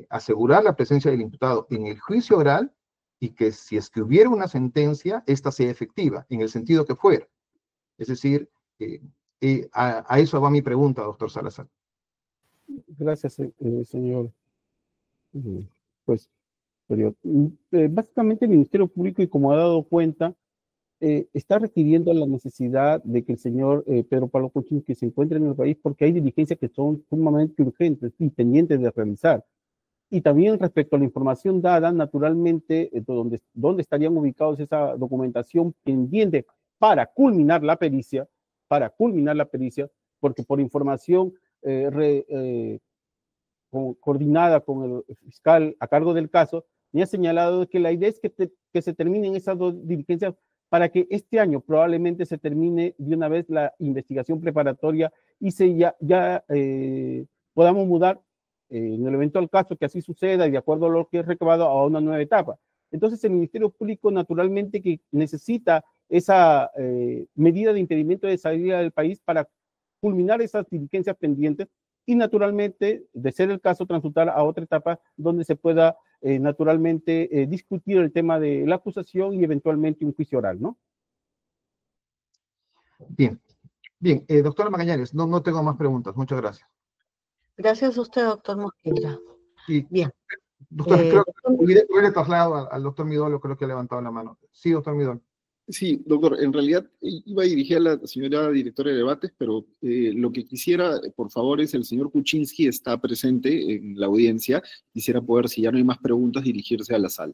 asegurar la presencia del imputado en el juicio oral y que si es que hubiera una sentencia, esta sea efectiva, en el sentido que fuera. Es decir, a eso va mi pregunta, doctor Salazar. Gracias, señor. Pues, básicamente el Ministerio Público, y como ha dado cuenta, está requiriendo la necesidad de que el señor Pedro Pablo Kuczynski se encuentre en el país porque hay diligencias que son sumamente urgentes y pendientes de realizar. Y también respecto a la información dada, naturalmente, donde estarían ubicados esa documentación pendiente para culminar la pericia, porque por información coordinada con el fiscal a cargo del caso, me ha señalado que la idea es que se terminen esas dos diligencias para que este año probablemente se termine de una vez la investigación preparatoria y podamos mudar en el eventual caso que así suceda y de acuerdo a lo que es recabado a una nueva etapa. Entonces el Ministerio Público naturalmente que necesita esa medida de impedimento de salida del país para culminar esas diligencias pendientes y naturalmente, de ser el caso, transmutar a otra etapa donde se pueda naturalmente discutir el tema de la acusación y eventualmente un juicio oral, ¿no? Bien, bien. Doctora Magallanes, no tengo más preguntas. Muchas gracias. Gracias a usted, doctor Mosquera. Y, Bien. doctor, creo que le traslado al doctor Midolo, creo que ha levantado la mano. Sí, doctor Midolo. Sí, doctor, en realidad iba a dirigir a la señora directora de debates, pero lo que quisiera, por favor, es el señor Kuczynski está presente en la audiencia. Quisiera poder, si ya no hay más preguntas, dirigirse a la sala.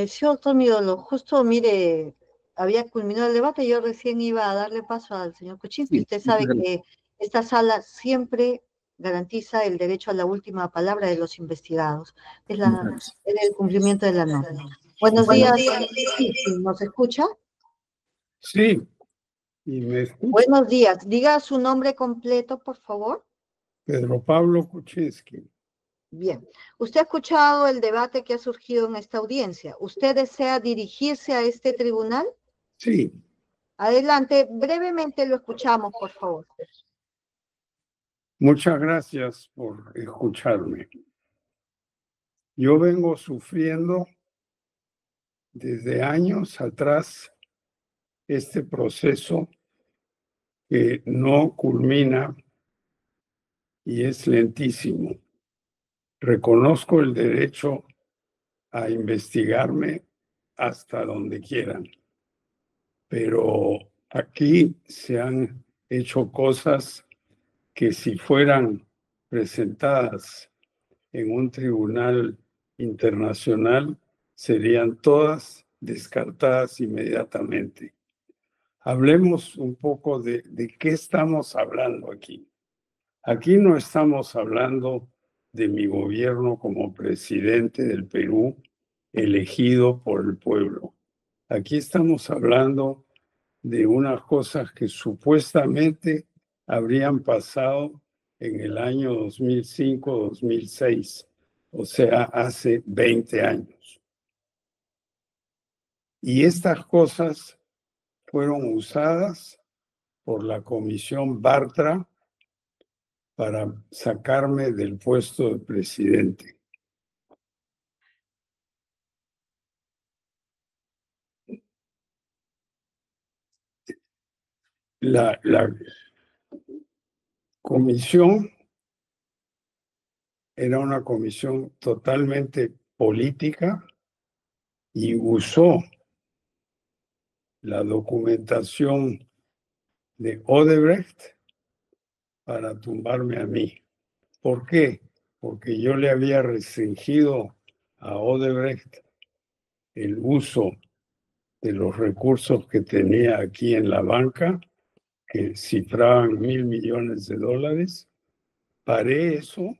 Sí, doctor Midolo, justo, mire, había culminado el debate, yo recién iba a darle paso al señor Kuczynski. Sí, Usted sabe que esta sala siempre garantiza el derecho a la última palabra de los investigados. Es el cumplimiento de la norma. Buenos días. Sí, ¿nos escucha? Sí, y me escucha. Buenos días. Diga su nombre completo, por favor. Pedro Pablo Kuczynski. Bien. Usted ha escuchado el debate que ha surgido en esta audiencia. ¿Usted desea dirigirse a este tribunal? Sí. Adelante, brevemente lo escuchamos, por favor. Muchas gracias por escucharme. Yo vengo sufriendo desde años atrás este proceso que no culmina y es lentísimo. Reconozco el derecho a investigarme hasta donde quieran, pero aquí se han hecho cosas que si fueran presentadas en un tribunal internacional serían todas descartadas inmediatamente. Hablemos un poco de qué estamos hablando aquí. Aquí no estamos hablando de mi gobierno como presidente del Perú elegido por el pueblo. Aquí estamos hablando de unas cosas que supuestamente habrían pasado en el año 2005-2006, o sea, hace 20 años. Y estas cosas fueron usadas por la Comisión Bartra para sacarme del puesto de presidente. La comisión era una comisión totalmente política y usó la documentación de Odebrecht para tumbarme a mí. ¿Por qué? Porque yo le había restringido a Odebrecht el uso de los recursos que tenía aquí en la banca, que cifraban $1.000 millones. Paré eso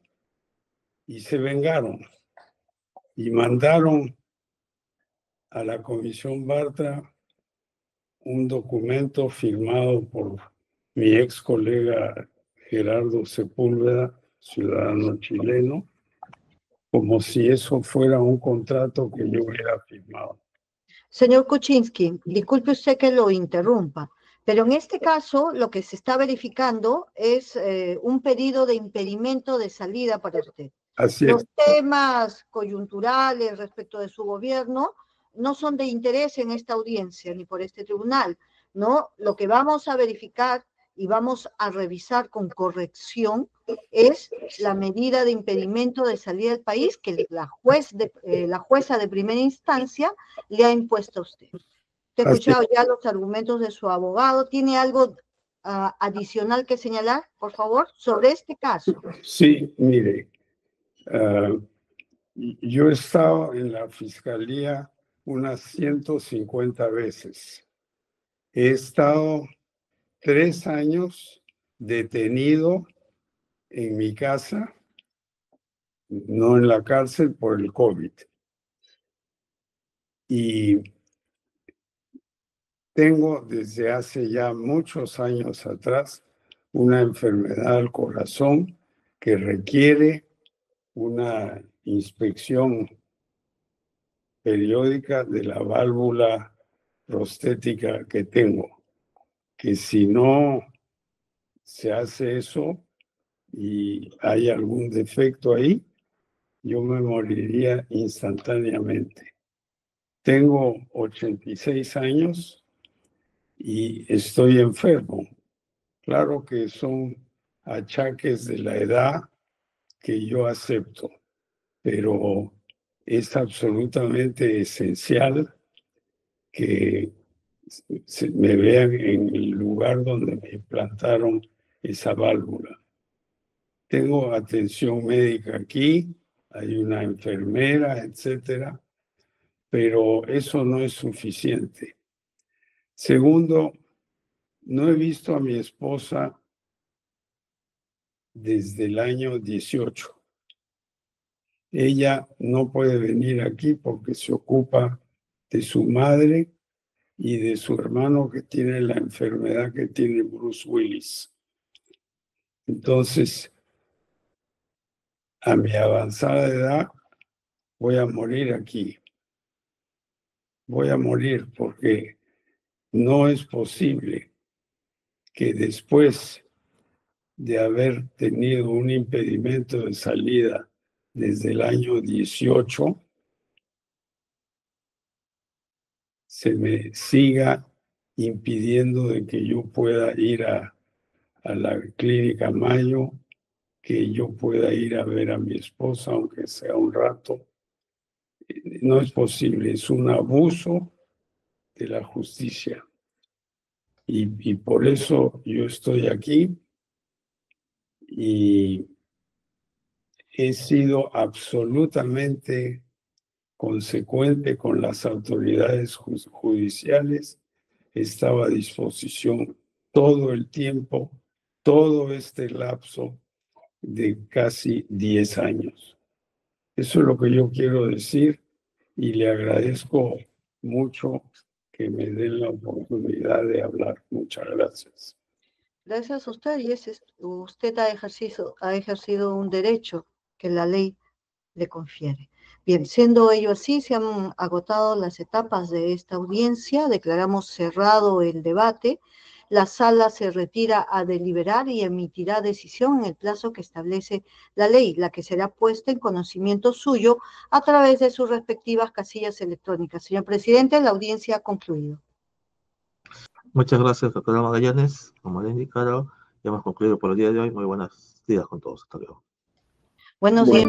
y se vengaron y mandaron a la Comisión Bartra un documento firmado por mi ex colega Gerardo Sepúlveda, ciudadano chileno, como si eso fuera un contrato que yo hubiera firmado. Señor Kuczynski, disculpe usted que lo interrumpa, pero en este caso lo que se está verificando es un pedido de impedimento de salida para usted. Así Los es. temas coyunturales respecto de su gobierno no son de interés en esta audiencia ni por este tribunal, ¿no? Lo que vamos a verificar y vamos a revisar con corrección es la medida de impedimento de salida del país que la jueza de primera instancia le ha impuesto a usted. Usted ha escuchado ya los argumentos de su abogado. ¿Tiene algo adicional que señalar, por favor, sobre este caso? Sí, mire, yo he estado en la fiscalía unas 150 veces. He estado 3 años detenido en mi casa no en la cárcel por el COVID. Y tengo desde hace ya muchos años atrás una enfermedad al corazón que requiere una inspección periódica de la válvula prostética que tengo, que si no se hace eso y hay algún defecto ahí, yo me moriría instantáneamente. Tengo 86 años y estoy enfermo. Claro que son achaques de la edad que yo acepto, pero es absolutamente esencial que me vean en el lugar donde me implantaron esa válvula. Tengo atención médica aquí, hay una enfermera, etcétera, pero eso no es suficiente. Segundo, no he visto a mi esposa desde el año 18. Ella no puede venir aquí porque se ocupa de su madre y de su hermano que tiene la enfermedad que tiene Bruce Willis. Entonces, a mi avanzada edad, voy a morir aquí. Voy a morir porque no es posible que después de haber tenido un impedimento de salida desde el año 18, se me siga impidiendo de que yo pueda ir a la clínica Mayo, que yo pueda ir a ver a mi esposa, aunque sea un rato. No es posible, es un abuso de la justicia. Y por eso yo estoy aquí y he sido absolutamente consecuente con las autoridades judiciales. Estaba a disposición todo el tiempo, todo este lapso de casi 10 años. Eso es lo que yo quiero decir y le agradezco mucho que me den la oportunidad de hablar. Muchas gracias. Gracias a usted, y usted ha ejercido un derecho que la ley le confiere. Bien, siendo ello así, se han agotado las etapas de esta audiencia, declaramos cerrado el debate. La sala se retira a deliberar y emitirá decisión en el plazo que establece la ley, la que será puesta en conocimiento suyo a través de sus respectivas casillas electrónicas. Señor presidente, la audiencia ha concluido. Muchas gracias, doctora Magallanes. Como le he indicado, ya hemos concluido por el día de hoy. Muy buenos días con todos. Hasta luego. Buenos días.